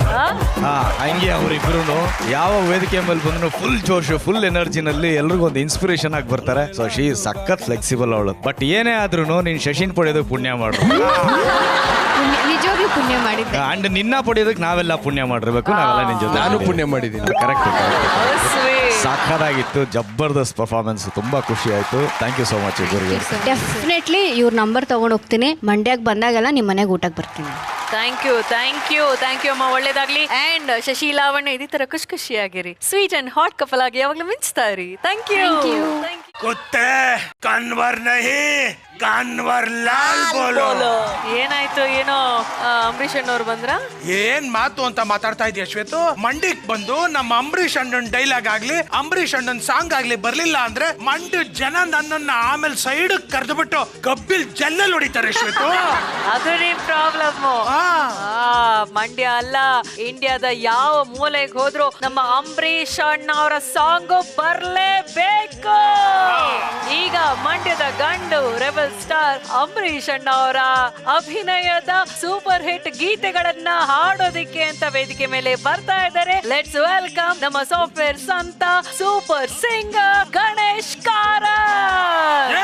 ಹಂಗೆ ಅವರಿಬ್ರು ಯಾವ ವೇದಿಕೆ ಮೇಲೆ ಬಂದ್ರು ಫುಲ್ ಜೋಶ್ ಫುಲ್ ಎನರ್ಜಿನಲ್ಲಿ ಎಲ್ರಿಗೂ ಒಂದು ಇನ್ಸ್ಪಿರೇಷನ್ ಆಗಿ ಬರ್ತಾರೆ. ಸೊ ಶಿ ಸಖತ್ ಫ್ಲೆಕ್ಸಿಬಲ್ ಅವಳು. ಬಟ್ ಏನೇ ಆದ್ರೂ ನೀನ್ ಶಶಿನ್ ಪಡೆಯೋದಕ್ಕೆ ಪುಣ್ಯ ಮಾಡು. ನಿಜವಾಗ್ಲೂ ಪುಣ್ಯ ಮಾಡಿದ್ದೆ. ಅಂಡ್ ನಿನ್ನ ಪಡೆಯೋದಕ್ಕೆ ನಾವೆಲ್ಲ ಪುಣ್ಯ ಮಾಡಿರ್ಬೇಕು. ನಾವೆಲ್ಲ ನಿನ್ ಜೊತೆ ನಾನು ಪುಣ್ಯ ಮಾಡಿದ್ದೀನಿ. ಕರೆಕ್ಟ್. ಸಾಕಾಗಿತ್ತು. ಜಬರ್ದಸ್ತ್ ಪರ್ಫಾರ್ಮೆನ್ಸ್. ತುಂಬಾ ಖುಷಿ ಆಯ್ತು. ಥ್ಯಾಂಕ್ ಯು ಸೋ ಮಚ್ ಇಬ್ಬರಿಗೆ. ಡೆಫಿನೆಟ್ಲಿ ಇವ್ರ ನಂಬರ್ ತಗೊಂಡು ಹೋಗ್ತೀನಿ. ಮಂಡ್ಯಕ್ಕೆ ಬಂದಾಗೆಲ್ಲ ನಿಮ್ಮ ಮನೆಗೆ ಊಟಕ್ಕೆ ಬರ್ತೀನಿ. ಥ್ಯಾಂಕ್ ಯು ಅಮ್ಮ. ಒಳ್ಳೇದಾಗ್ಲಿ. ಅಂಡ್ ಶಶಿ ಲಾವಣ್ಯ ಇದೇ ತರ ಖುಷಿಯಾಗಿರಿ. ಸ್ವೀಟ್ ಅಂಡ್ ಹಾಟ್ ಕಪಲ್ ಆಗಿ ಯಾವಾಗ್ಲೂ ಮಿಂಚ್ತಾ ಇರಿ. Thank you. ಕುತ್ತೆ ಕನ್ವರ್ ನಹಿ ಕಾನ್ವರ್ ಲಾಲ್ ಬೋಲೋ. ಏನಾಯ್ತು ಏನೋ ಅಂಬರೀಷ್ ಅಣ್ಣವ್ರು ಬಂದ್ರ? ಏನ್ ಮಾತು ಅಂತ ಮಾತಾಡ್ತಾ ಇದೀಯ ಶ್ವೇತು? ಮಂಡಿಕ್ ಬಂದು ನಮ್ಮ ಅಂಬರೀಷ್ ಅಣ್ಣನ್ ಡೈಲಾಗ್ ಆಗ್ಲಿ ಅಂಬರೀಷ್ ಅಣ್ಣನ್ ಸಾಂಗ್ ಆಗ್ಲಿ ಬರ್ಲಿಲ್ಲ ಅಂದ್ರೆ ಮಂಡ್ಯ ಜನ ನನ್ನನ್ನ ಆಮೇಲೆ ಸೈಡ್ ಕರೆದ್ಬಿಟ್ಟು ಕಬ್ಬಿಲ್ ಜಲ್ಲಲ್ಲಿ ಹೊಡಿತಾರೆ ಶ್ವೇತು. ಅದು ನಿಮ್ ಪ್ರಾಬ್ಲಮ್. ಮಂಡ್ಯ ಅಲ್ಲ, ಇಂಡಿಯಾದ ಯಾವ ಮೂಲೆಗೆ ಹೋದ್ರು ನಮ್ಮ ಅಂಬರೀಷ್ ಅಣ್ಣ ಅವರ ಸಾಂಗ್ ಬರ್ಲೇಬೇಕು. ಈಗ ಮಂಡ್ಯದ ಗಂಡು ರೆಬಲ್ ಸ್ಟಾರ್ ಅಂಬರೀಷ್ ಅಣ್ಣ ಅವರ ಅಭಿನಯದ ಸೂಪರ್ ಹಿಟ್ ಗೀತೆಗಳನ್ನ ಹಾಡೋದಿಕ್ಕೆ ಅಂತ ವೇದಿಕೆ ಮೇಲೆ ಬರ್ತಾ ಇದ್ದಾರೆ. ಲೆಟ್ಸ್ ವೆಲ್ಕಮ್ ನಮ್ಮ ಸಾಫ್ಟ್ವೇರ್ ಸಂತ super singer Ganesh Karath.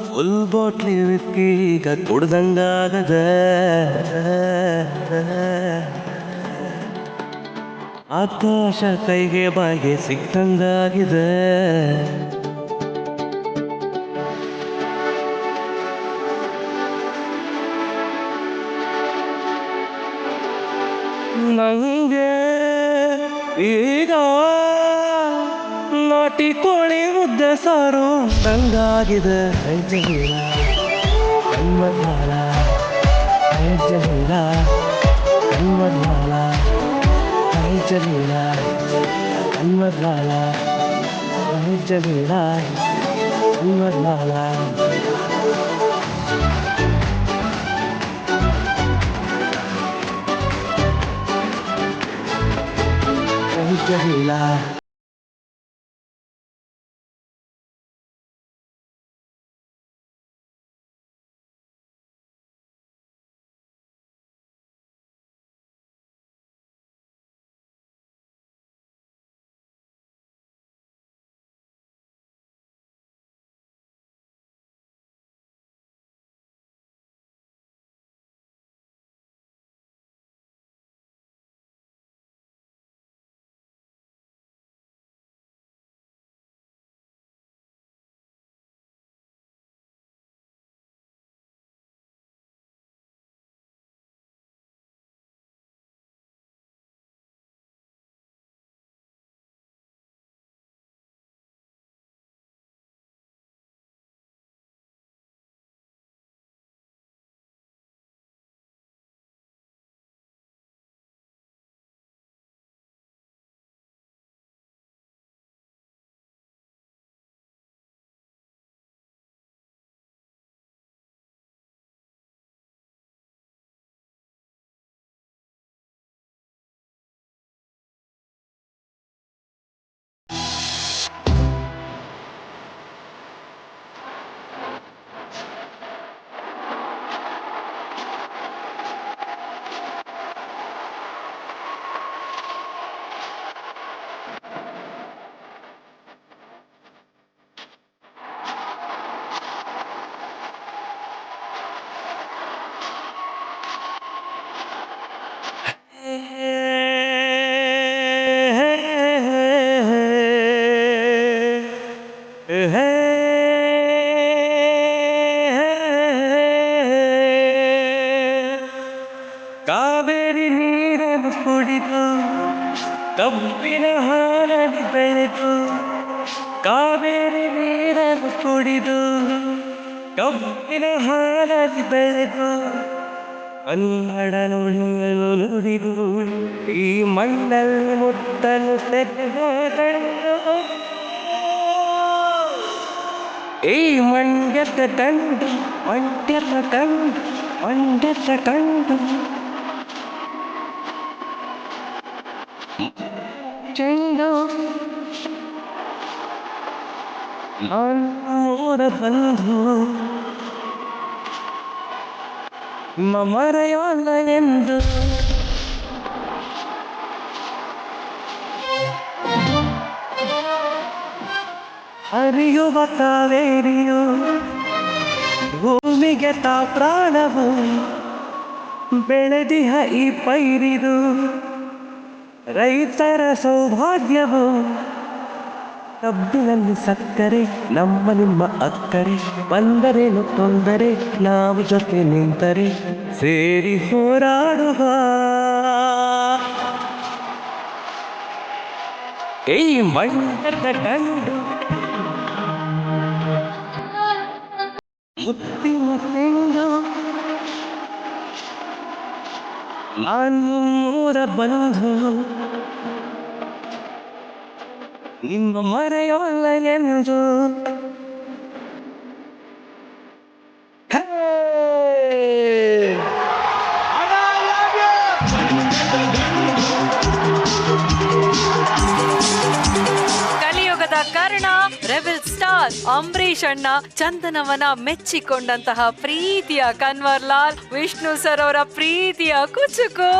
Full ಬಾಟ್ಲಿ ವಿಸ್ಕಿ ಈಗ ಕುಡ್ದಂಗಾಗದ, ಆಕಾಶ ಕೈಗೆ ಬಾಯಿಗೆ ಸಿಕ್ಕಂಗಾಗಿದೆ. ನಂಗೆ ಈಗ ನಾಟಿ ಕೋಳಿ ಮುದ್ದೆ ಸಾರು ನಂಗಾಗಿದೆ. ಜಮೀಲ ಕಣ್ಮದ್ಮಾಲ ಜಮೀಲ ಕಣ್ಮದ್ಮಾಲ ಜಮೀಲ ಕಣ್ಮದ್ಮಾಲ ಜಮೀಲ ಕಣ್ಮದ್ಮಾಲ. ಜಮೀಲ ಕಾವೇರಿ ನೀರನ್ನು ಕುಡಿದು ಕಬ್ಬಿನ ಹಾಲನ್ನು ಬೆಳೆದು ಕಾವೇರಿ ನೀರನ್ನು ಕುಡಿದು ಕಬ್ಬಿನ ಹಾಲನ್ನು ಬೆಳೆದು ಕನ್ನಡ ನುಡಿದು ಈ ಮಣ್ಣಲ್ಲಿ ಮುತ್ತಲು ತೆಗೆದು ಈ ಮಂಡ್ಯದ ಕಂಡು ಮಂಡ್ಯದ ಕಂಡು ಮಂಡ್ಯದ ಕಂಡು ಚೆಂಡು ನಮ್ಮೂರ ಬಂಧು ಮರೆಯೋಲ್ಲ ಎಂದು ಹರಿಯುವ ಕಾವೇರಿಯು ಭೂಮಿಗೆ ತಾ ಪ್ರಾಣವು ಬೆಳೆದಿಹ ಈ ಪೈರಿದು ರೈತರ ಸೌಭಾಗ್ಯವು ಕಬ್ಬಿನಲ್ಲಿ ಸಕ್ಕರೆ ನಮ್ಮ ನಿಮ್ಮ ಅಕ್ಕರೆ ಬಂದರೇನು ತೊಂದರೆ ನಾವು ಜೊತೆ ನಿಂತರೆ ಸೇರಿ ಹೋರಾಡುವ ಈ ಮಂಡ್ಯದ ಕಂಡು ಮುತ್ತಿನ ತೆಂಗು ನಮ್ಮೂರ ಬಂಧು ನಿಮ್ಮ ಮರೆಯೋಲ್ಲ ಎಂದು ಕಲಿಯುಗದ ಕರ್ಣ ರೆಬೆಲ್ ಸ್ಟಾರ್ ಅಂಬರೀಷ್ ಅಣ್ಣ ಚಂದನವನ ಮೆಚ್ಚಿಕೊಂಡಂತಹ ಪ್ರೀತಿಯ ಕನ್ವರ್ಲಾಲ್ ವಿಷ್ಣು ಸರ್ ಅವರ ಪ್ರೀತಿಯ ಕುಚುಕು.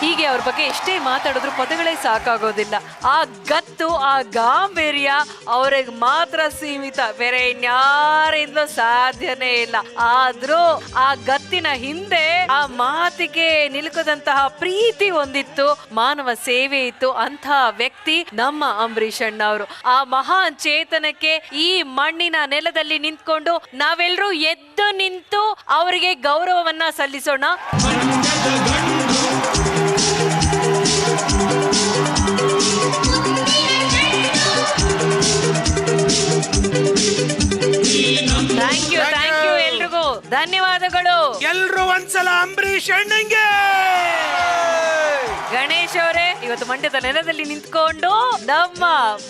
ಹೀಗೆ ಅವ್ರ ಬಗ್ಗೆ ಎಷ್ಟೇ ಮಾತಾಡಿದ್ರು ಪದಗಳೇ ಸಾಕಾಗೋದಿಲ್ಲ. ಆ ಗತ್ತು, ಆ ಗಾಂಭೀರ್ಯ ಅವ್ರಿಗೆ ಮಾತ್ರ ಸೀಮಿತ, ಬೇರೆ ಇನ್ಯಾರಿಂದಲೂ ಸಾಧ್ಯನೇ ಇಲ್ಲ. ಆದ್ರೂ ಆ ಗತ್ತಿನ ಹಿಂದೆ ಆ ಮಾತಿಗೆ ನಿಲುಕದಂತಹ ಪ್ರೀತಿ ಒಂದಿತ್ತು, ಮಾನವ ಸೇವೆ ಇತ್ತು. ಅಂಥ ವ್ಯಕ್ತಿ ನಮ್ಮ ಅಂಬರೀಷ್ ಅಣ್ಣ ಅವರು. ಆ ಮಹಾನ್ ಚೇತನಕ್ಕೆ ಈ ಮಣ್ಣಿನ ನೆಲದಲ್ಲಿ ನಿಂತ್ಕೊಂಡು ನಾವೆಲ್ಲರೂ ಎದ್ದು ನಿಂತು ಅವರಿಗೆ ಗೌರವವನ್ನ ಸಲ್ಲಿಸೋಣ. ಥ್ಯಾಂಕ್ ಯು ಎಲ್ರಿಗೂ ಧನ್ಯವಾದಗಳು. ಎಲ್ರು ಒಂದ್ಸಲ ಅಂಬರೀಷ್ ಅಣ್ಣಂಗೆ. ಗಣೇಶ್ ಅವರೇ, ಇವತ್ತು ಮಂಡ್ಯದ ನೆಲದಲ್ಲಿ ನಿಂತ್ಕೊಂಡು ನಮ್ಮ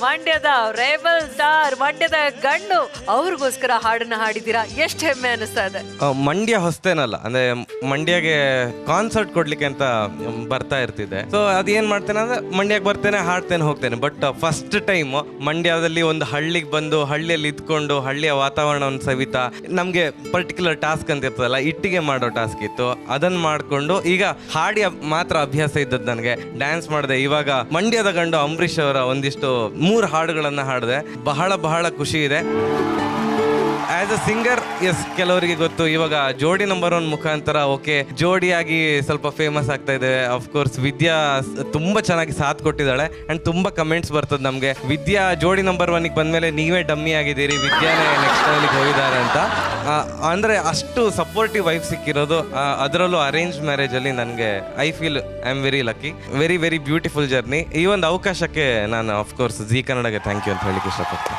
ಮಂಡ್ಯದ ರೆಬೆಲ್ ಸ್ಟಾರ್, ಮಂಡ್ಯದ ಗಂಡು ಅವ್ರಿಗೋಸ್ಕರ ಹಾಡನ್ನ ಹಾಡಿದ್ದೀರಾ, ಎಷ್ಟು ಹೆಮ್ಮೆ ಅನಿಸ್ತಾ ಇದೆ. ಮಂಡ್ಯ ಹೊಸ್ತೇನಲ್ಲ, ಅಂದ್ರೆ ಮಂಡ್ಯಗೆ ಕಾನ್ಸರ್ಟ್ ಕೊಡ್ಲಿಕ್ಕೆ ಅಂತ ಬರ್ತಾ ಇರ್ತಿದ್ದೆ. ಸೊ ಅದೇನ್ ಮಾಡ್ತೇನೆ ಅಂದ್ರೆ ಮಂಡ್ಯಕ್ಕೆ ಬರ್ತೇನೆ, ಹಾಡ್ತೇನೆ, ಹೋಗ್ತೇನೆ. ಬಟ್ ಫಸ್ಟ್ ಟೈಮ್ ಮಂಡ್ಯದಲ್ಲಿ ಒಂದು ಹಳ್ಳಿಗೆ ಬಂದು ಹಳ್ಳಿಯಲ್ಲಿ ಇದ್ಕೊಂಡು ಹಳ್ಳಿಯ ವಾತಾವರಣವನ್ನು ಸವಿತಾ, ನಮ್ಗೆ ಪರ್ಟಿಕ್ಯುಲರ್ ಟಾಸ್ಕ್ ಅಂತ ಇರ್ತದಲ್ಲ, ಇಟ್ಟಿಗೆ ಮಾಡೋ ಟಾಸ್ಕ್ ಇತ್ತು. ಅದನ್ನ ಮಾಡ್ಕೊಂಡು ಈಗ ಹಾಡಿ ಮಾತ್ರ ಅಭ್ಯಾಸ ಇದ್ದದ್ದು ನನಗೆ. ಡ್ಯಾನ್ಸ್ ಮಾಡಿದೆ. ಇವಾಗ ಮಂಡ್ಯದ ಗಂಡು ಅಂಬರೀಷ್ ಅವರ ಒಂದಿಷ್ಟು 3 ಹಾಡುಗಳನ್ನ ಹಾಡಿದೆ. ಬಹಳ ಬಹಳ ಖುಷಿ ಇದೆ. ಆಸ್ ಅ ಸಿಂಗರ್, ಎಸ್, ಕೆಲವರಿಗೆ ಗೊತ್ತು. ಇವಾಗ ಜೋಡಿ ನಂಬರ್ 1 ಮುಖಾಂತರ ಓಕೆ ಜೋಡಿಯಾಗಿ ಸ್ವಲ್ಪ ಫೇಮಸ್ ಆಗ್ತಾ ಇದೆ. ಅಫ್ಕೋರ್ಸ್ ವಿದ್ಯಾ ತುಂಬಾ ಚೆನ್ನಾಗಿ ಸಾಥ್ ಕೊಟ್ಟಿದ್ದಾಳೆ ಅಂಡ್ ತುಂಬಾ ಕಮೆಂಟ್ಸ್ ಬರ್ತದೆ ನಮಗೆ, ವಿದ್ಯಾ ಜೋಡಿ ನಂಬರ್ 1 ಬಂದ್ಮೇಲೆ ನೀವೇ ಡಮ್ಮಿ ಆಗಿದ್ದೀರಿ, ವಿದ್ಯಾನೇ ನೆಕ್ಸ್ಟ್ ಲೆವೆಲ್ಗೆ ಹೋಗಿದ್ದಾರೆ ಅಂತ. ಅಂದ್ರೆ ಅಷ್ಟು ಸಪೋರ್ಟಿವ್ ವೈಫ್ ಸಿಕ್ಕಿರೋದು, ಅದರಲ್ಲೂ ಅರೇಂಜ್ ಮ್ಯಾರೇಜ್ ಅಲ್ಲಿ ನನಗೆ I feel I am very lucky. Very very beautiful journey. ಈ ಒಂದು ಅವಕಾಶಕ್ಕೆ ನಾನು ಅಫ್ಕೋರ್ಸ್ ಜೀ ಕನ್ನಡಗೆ ಥ್ಯಾಂಕ್ ಯು ಅಂತ ಹೇಳಿಕ್ಕೆ ಇಷ್ಟಪಡ್ತೀನಿ.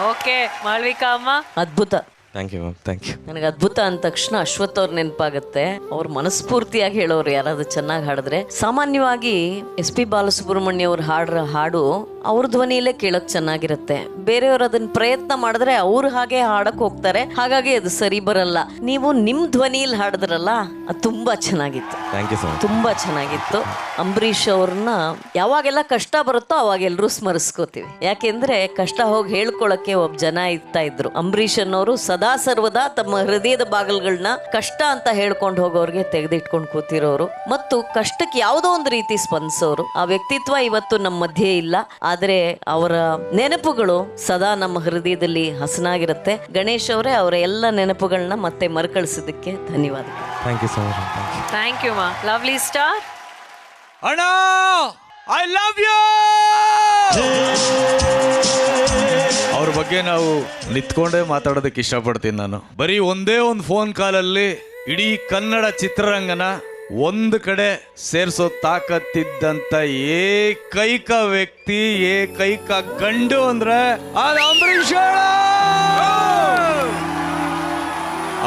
ಓಕೆ, ಮಾಳ್ವಿಕಾ ಅಮ್ಮ. ಅದ್ಭುತ. Thank you ma'am, thank you. ನನಗೆ ಅದ್ಭುತ ಅಂದ ತಕ್ಷಣ ಅಶ್ವಥ್ ಅವ್ರ ನೆನಪಾಗುತ್ತೆ. ಅವ್ರು ಮನಸ್ಫೂರ್ತಿಯಾಗಿ ಹೇಳೋರು ಯಾರಾದ್ರೂ ಚೆನ್ನಾಗಿ ಹಾಡಿದ್ರೆ. ಸಾಮಾನ್ಯವಾಗಿ ಎಸ್ ಪಿ ಬಾಲಸುಬ್ರಹ್ಮಣ್ಯ ಅವ್ರು ಹಾಡು ಅವ್ರ ಧ್ವನಿಯಲ್ಲೇ ಕೇಳಕ್ ಚೆನ್ನಾಗಿರುತ್ತೆ. ಬೇರೆಯವ್ರು ಅದನ್ನ ಪ್ರಯತ್ನ ಮಾಡಿದ್ರೆ ಅವ್ರು ಹಾಗೆ ಹಾಡಕ್ ಹೋಗ್ತಾರೆ, ಹಾಗಾಗಿ ಅದು ಸರಿ ಬರಲ್ಲ. ನೀವು ನಿಮ್ ಧ್ವನಿಯಲ್ಲಿ ಹಾಡಿದ್ರಲ್ಲ, ಅದು ತುಂಬಾ ಚೆನ್ನಾಗಿತ್ತು. Thank you so much. ತುಂಬಾ ಚೆನ್ನಾಗಿತ್ತು. ಅಂಬರೀಷ್ ಅವ್ರನ್ನ ಯಾವಾಗೆಲ್ಲ ಕಷ್ಟ ಬರುತ್ತೋ ಅವಾಗ ಎಲ್ಲರೂ ಸ್ಮರಿಸ್ಕೋತೀವಿ. ಯಾಕೆಂದ್ರೆ ಕಷ್ಟ ಹೋಗಿ ಹೇಳ್ಕೊಳಕ್ಕೆ ಒಬ್ಬ ಜನ ಇರ್ತಾ ಇದ್ರು. ಅಂಬರೀಷ್ ಅನ್ನೋರು ಸದಾ ಸರ್ವದಾ ತಮ್ಮ ಹೃದಯದ ಬಾಗಿಲುಗಳನ್ನ ಕಷ್ಟ ಅಂತ ಹೇಳ್ಕೊಂಡು ಹೋಗೋರ್ಗೆ ತೆಗೆದಿಟ್ಕೊಂಡು ಕೂತಿರೋರು ಮತ್ತು ಕಷ್ಟಕ್ಕೆ ಯಾವುದೋ ಒಂದು ರೀತಿ ಸ್ಪಂದಿಸೋರು. ಆ ವ್ಯಕ್ತಿತ್ವ ಇವತ್ತು ನಮ್ಮ ಮಧ್ಯೆ ಇಲ್ಲ, ಆದ್ರೆ ಅವರ ನೆನಪುಗಳು ಸದಾ ನಮ್ಮ ಹೃದಯದಲ್ಲಿ ಹಸನಾಗಿರುತ್ತೆ. ಗಣೇಶ್ ಅವರೇ, ಅವರ ಎಲ್ಲ ನೆನಪುಗಳನ್ನ ಮತ್ತೆ ಮರುಕಳಿಸೋದಕ್ಕೆ ಧನ್ಯವಾದಗಳು. Thank you so much. Thank you ಮಾ. ಲವ್ಲಿ ಸ್ಟಾರ್ ಅಣ್ಣ, ಐ ಲವ್ ಯು. ಅವ್ರ ಬಗ್ಗೆ ಬಗ್ಗೆ ನಾವು ನಿಂತ್ಕೊಂಡೇ ಮಾತಾಡೋದಕ್ಕೆ ಇಷ್ಟಪಡ್ತೀನಿ. ನಾನು ಬರೀ ಒಂದೇ ಒಂದು ಫೋನ್ ಕಾಲಲ್ಲಿ ಇಡೀ ಕನ್ನಡ ಚಿತ್ರರಂಗನ ಒಂದು ಕಡೆ ಸೇರಿಸೋ ತಾಕತ್ತಿದ್ದಂತ ಏಕೈಕ ವ್ಯಕ್ತಿ, ಏಕೈಕ ಗಂಡು ಅಂದ್ರೆ ಅದು ಅಂಬರೀಷ್.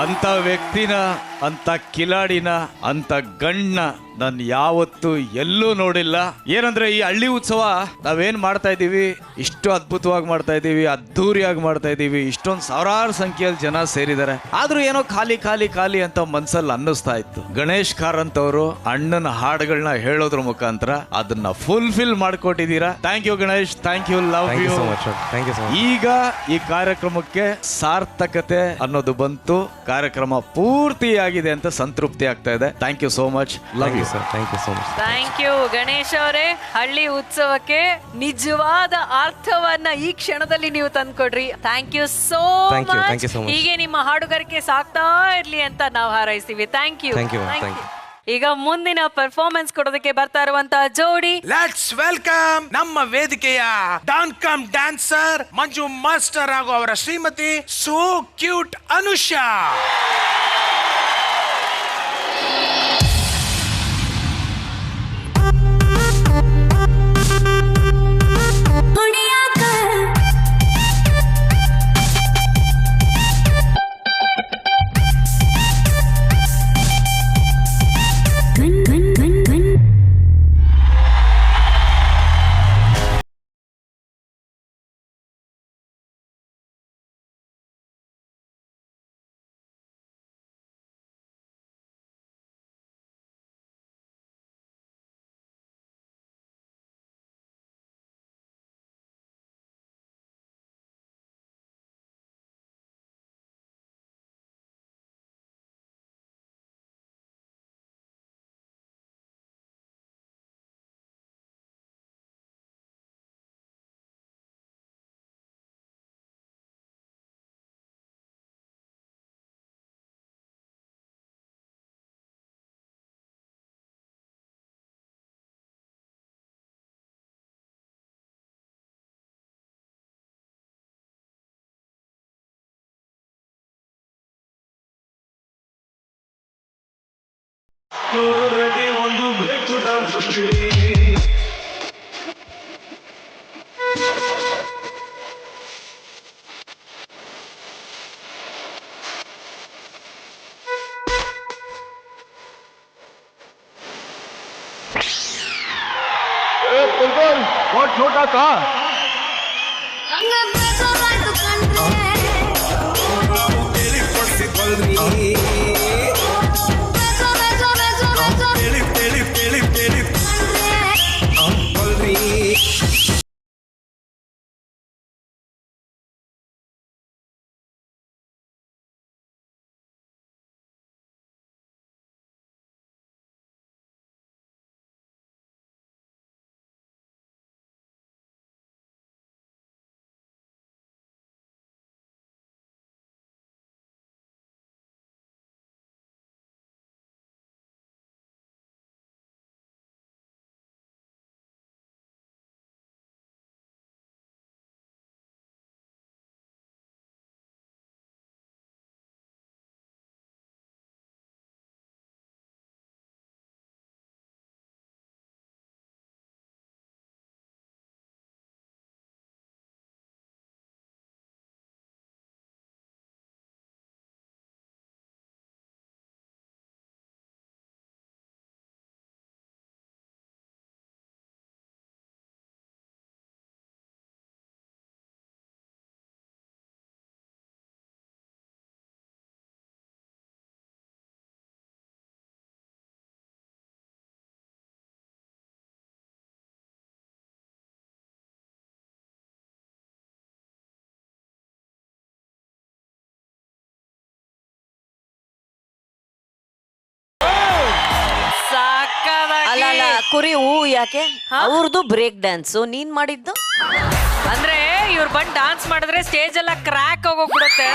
ಅಂತ ವ್ಯಕ್ತಿನ, ಅಂತ ಕಿಲಾಡಿನ, ಅಂತ ಗಂಡನ ನಾನು ಯಾವತ್ತೂ ಎಲ್ಲೂ ನೋಡಿಲ್ಲ. ಏನಂದ್ರೆ ಈ ಹಳ್ಳಿ ಉತ್ಸವ ನಾವೇನ್ ಮಾಡ್ತಾ ಇದೀವಿ, ಇಷ್ಟು ಅದ್ಭುತವಾಗಿ ಮಾಡ್ತಾ ಇದೀವಿ, ಅದ್ಧೂರಿಯಾಗಿ ಮಾಡ್ತಾ ಇದೀವಿ, ಇಷ್ಟೊಂದು ಸಾವಿರಾರು ಸಂಖ್ಯೆಯಲ್ಲಿ ಜನ ಸೇರಿದ್ದಾರೆ. ಆದ್ರೂ ಏನೋ ಖಾಲಿ ಖಾಲಿ ಖಾಲಿ ಅಂತ ಮನ್ಸಲ್ಲಿ ಅನ್ನಿಸ್ತಾ ಇತ್ತು. ಗಣೇಶ್ ಕಾರಂತ್ ಅವರು ಅಣ್ಣನ ಹಾಡುಗಳನ್ನ ಹೇಳೋದ್ರ ಮುಖಾಂತರ ಅದನ್ನ ಫುಲ್ಫಿಲ್ ಮಾಡ್ಕೊಟ್ಟಿದ್ದೀರಾ. Thank you Ganesh, thank you, love you. ಈಗ ಈ ಕಾರ್ಯಕ್ರಮಕ್ಕೆ ಸಾರ್ಥಕತೆ ಅನ್ನೋದು ಬಂತು, ಕಾರ್ಯಕ್ರಮ ಪೂರ್ತಿಯಾಗಿದೆ ಅಂತ ಸಂತೃಪ್ತಿ ಆಗ್ತಾ ಇದೆ. Thank you so much, love you sir. Thank you so much. Thank you Ganesh ಅವರೇ. ಹಳ್ಳಿ ಉತ್ಸವಕ್ಕೆ ನಿಜವಾದ ಅರ್ಥವನ್ನ ಈ ಕ್ಷಣದಲ್ಲಿ ನೀವು ತಂದ್ಕೊಡ್ರಿ. Thank you so much. ಹೀಗೆ ನಿಮ್ಮ ಹಾಡುಗಾರಿಕೆ ಸಾಕ್ತಾ ಇರ್ಲಿ ಅಂತ ನಾವು ಹಾರೈಸ್ತೀವಿ. Thank you. ಈಗ ಮುಂದಿನ ಪರ್ಫಾರ್ಮೆನ್ಸ್ ಕೊಡೋದಕ್ಕೆ ಬರ್ತಾ ಇರುವಂತಹ ಜೋಡಿ, ಲೆಟ್ಸ್ ವೆಲ್ಕಮ್ ನಮ್ಮ ವೇದಿಕೆಯ ಡಾನ್ ಕಮ್ ಡ್ಯಾನ್ಸರ್ ಮಂಜು ಮಾಸ್ಟರ್ ಹಾಗೂ ಅವರ ಶ್ರೀಮತಿ ಸೋ ಕ್ಯೂಟ್ ಅನುಷಾ. ಒಂದು ಬ್ರೇಕ್ ಡಾನ್ಸ್ बहुत छोटा था. ಅಲ್ಲ ಕುರಿ ಹೂ ಯಾಕೆ? ಅವ್ರದ್ದು ಬ್ರೇಕ್ ಡ್ಯಾನ್ಸ್, ನೀನ್ ಮಾಡಿದ್ದು ಅಂದ್ರೆ ಇವ್ರು ಬಂದು ಡಾನ್ಸ್ ಮಾಡಿದ್ರೆ ಸ್ಟೇಜ್ ಎಲ್ಲ ಕ್ರ್ಯಾಕ್ ಆಗೋಗ್ಬಿಡುತ್ತೆ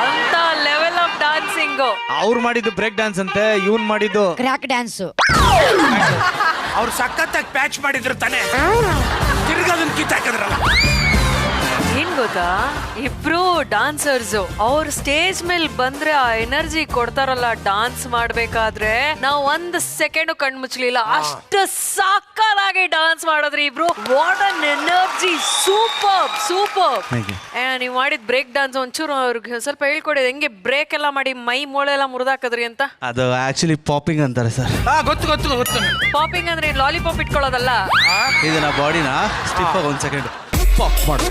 ಅಂತ ಲೆವೆಲ್ ಆಫ್ ಡಾನ್ಸಿಂಗ್. ಅವ್ರು ಮಾಡಿದ್ದು ಬ್ರೇಕ್ ಡ್ಯಾನ್ಸ್ ಅಂತೆ, ಇವ್ನ್ ಮಾಡಿದ್ದು ಕ್ರ್ಯಾಕ್ ಡ್ಯಾನ್ಸ್. ಅವ್ರು ಸಖತ್ತಾಗಿ ಪ್ಯಾಚ್ ಮಾಡಿದ್ರು ತಾನೆ, ತಿರ್ಗದನ್ ಕಿತ್ತಾಕಿದ್ರಲ್ಲ. ಇನ್ ಗೊತ್ತಾ, ಇಬ್ರು ಡಾನ್ಸರ್ಸ್ ಅವ್ರ ಸ್ಟೇಜ್ ಮೇಲೆ ಬಂದ್ರೆ ಆ ಎನರ್ಜಿ ಕೊಡ್ತಾರಲ್ಲ ಡಾನ್ಸ್ ಮಾಡ್ಬೇಕಾದ್ರೆ ನಾವು 1 ಸೆಕೆಂಡ್ ಕಣ್ ಮುಚ್ಚಲಿಲ್ಲ, ಅಷ್ಟು ಸಾಕಾಗಿ ಡಾನ್ಸ್ ಮಾಡಿದ್ರಿ ಇಬ್ರು. What an energy, super super. ನೀವ್ ಮಾಡಿದ್ ಬ್ರೇಕ್ ಡಾನ್ಸ್ ಒಂಚೂರು ಅವ್ರಿಗೆ ಸ್ವಲ್ಪ ಹೇಳ್ಕೊಡಿ, ಹೆಂಗೆ ಬ್ರೇಕ್ ಎಲ್ಲ ಮಾಡಿ ಮೈ ಮೂಳೆ ಎಲ್ಲ ಮುರಿದಾಕದ್ರಿ ಅಂತ. ಅದು ಆಕ್ಚುಲಿ ಪಾಪಿಂಗ್ ಅಂತಾರೆ ಸರ್. ಗೊತ್ತು ಗೊತ್ತು ಗೊತ್ತು. ಪಾಪಿಂಗ್ ಅಂದ್ರೆ ಲಾಲಿಪಾಪ್ ಇಟ್ಕೊಳ್ಳೋದಲ್ಲ, ಇದನ್ನ ಬಾಡಿನ ಸ್ಟಿಫ್ ಆಗಿ 1 ಸೆಕೆಂಡ್ ಪಾಪ್ ಮಾಡು.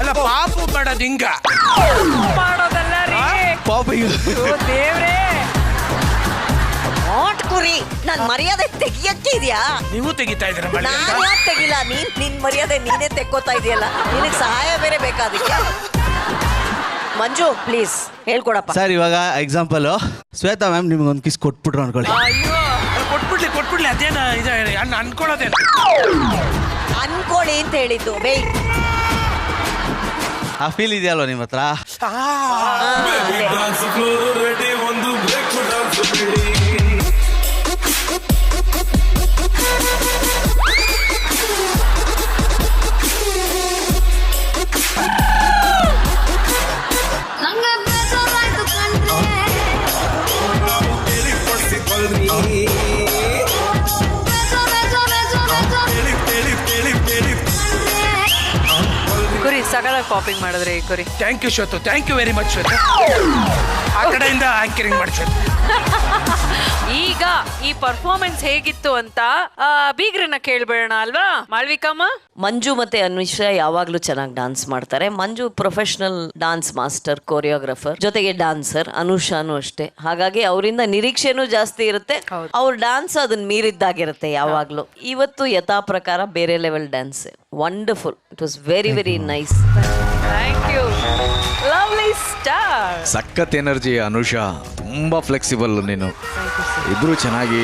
ಅಲ್ಲ ಪಾಪು ಮಾಡೋದು ಹಿಂಗ ಮಾಡೋದಲ್ಲ ರೀ ಪಾಪಿಂಗ್. ದೇವ್ರೇ ಕುರಿ ನನ್ ಮರ್ಯಾದೆ ತೆಗಿಯಕ್ಕೆ ಇದೆಯಾ? ನೀವು ತೆಗಿತಾ ಇದ್ದೀರ? ನಾನು ಯಾಕೆ ತೆಗಿಲ್ಲ? ನಿನ್ ಮರ್ಯಾದೆ ನೀನೇ ತೆಕ್ಕೋತಾ ಇದೆಯಲ್ಲ, ನಿನಗೆ ಸಹಾಯ ಬೇರೆ ಬೇಕಾದಕ್ಕೆ. ಮಂಜು ಪ್ಲೀಸ್ ಹೇಳ್ಕೊಡಪ್ಪ ಸರ್. ಇವಾಗ ಎಕ್ಸಾಂಪಲ್ ಶ್ವೇತಾ ಮ್ಯಾಮ್ ನಿಮ್ಗೆ ಒಂದು ಕಿಸ್ ಕೊಟ್ಬಿಟ್ರು ಅನ್ಕೊಳ್ಳಿ. ಕೊಟ್ಬಿಡ್ಲಿ ಅದೇನ ಇದೆ ಅನ್ಕೊಳ್ಳೋದೇನು ಅನ್ಕೊಳ್ಳಿ ಅಂತ ಹೇಳಿದ್ದು. ಬೇ ಆ ಫೀಲ್ ಇದೆಯಲ್ವ ನಿಮ್ಮ ಹತ್ರ? ಕುರಿ ಸಗದಾಗ ಪಾಪಿಂಗ್ ಮಾಡಿದ್ರಿ ಕುರಿ. Thank you Shwethu, thank you very much Shwethu. ಆ ಕಡೆಯಿಂದ ಆಂಕರಿಂಗ್ ಮಾಡಿ ಶ್ವೇತು. ಈಗ ಈ ಪರ್ಫಾರ್ಮೆನ್ಸ್ ಹೇಗಿತ್ತು ಅಂತ ಬೀಗ್ರನ್ನ ಕೇಳ್ಬೇಡ ಅಲ್ವಾ ಮಾಳ್ವಿಕಮ್ಮ? ಮಂಜು ಮತ್ತೆ ಅನ್ವಿಷಾ ಯಾವಾಗ್ಲೂ ಚೆನ್ನಾಗಿ ಡಾನ್ಸ್ ಮಾಡ್ತಾರೆ. ಮಂಜು ಪ್ರೊಫೆಷನಲ್ ಡಾನ್ಸ್ ಮಾಸ್ಟರ್, ಕೊರಿಯೋಗ್ರಾಫರ್, ಜೊತೆಗೆ ಡಾನ್ಸರ್. ಅನುಷಾನು ಅಷ್ಟೇ. ಹಾಗಾಗಿ ಅವರಿಂದ ನಿರೀಕ್ಷೆನೂ ಜಾಸ್ತಿ ಇರುತ್ತೆ. ಅವ್ರ ಡಾನ್ಸ್ ಅದನ್ನ ಮೀರಿದ್ದಾಗಿರುತ್ತೆ ಯಾವಾಗ್ಲೂ. ಇವತ್ತು ಯಥಾ ಪ್ರಕಾರ ಬೇರೆ level dance. Wonderful. It was very very nice. Thank you. Lovely star. ಸಖತ್ ಎನರ್ಜಿ ಅನುಷಾ, ತುಂಬಾ ಫ್ಲೆಕ್ಸಿಬಲ್. ನೀನು ಇಬ್ರು ಚೆನ್ನಾಗಿ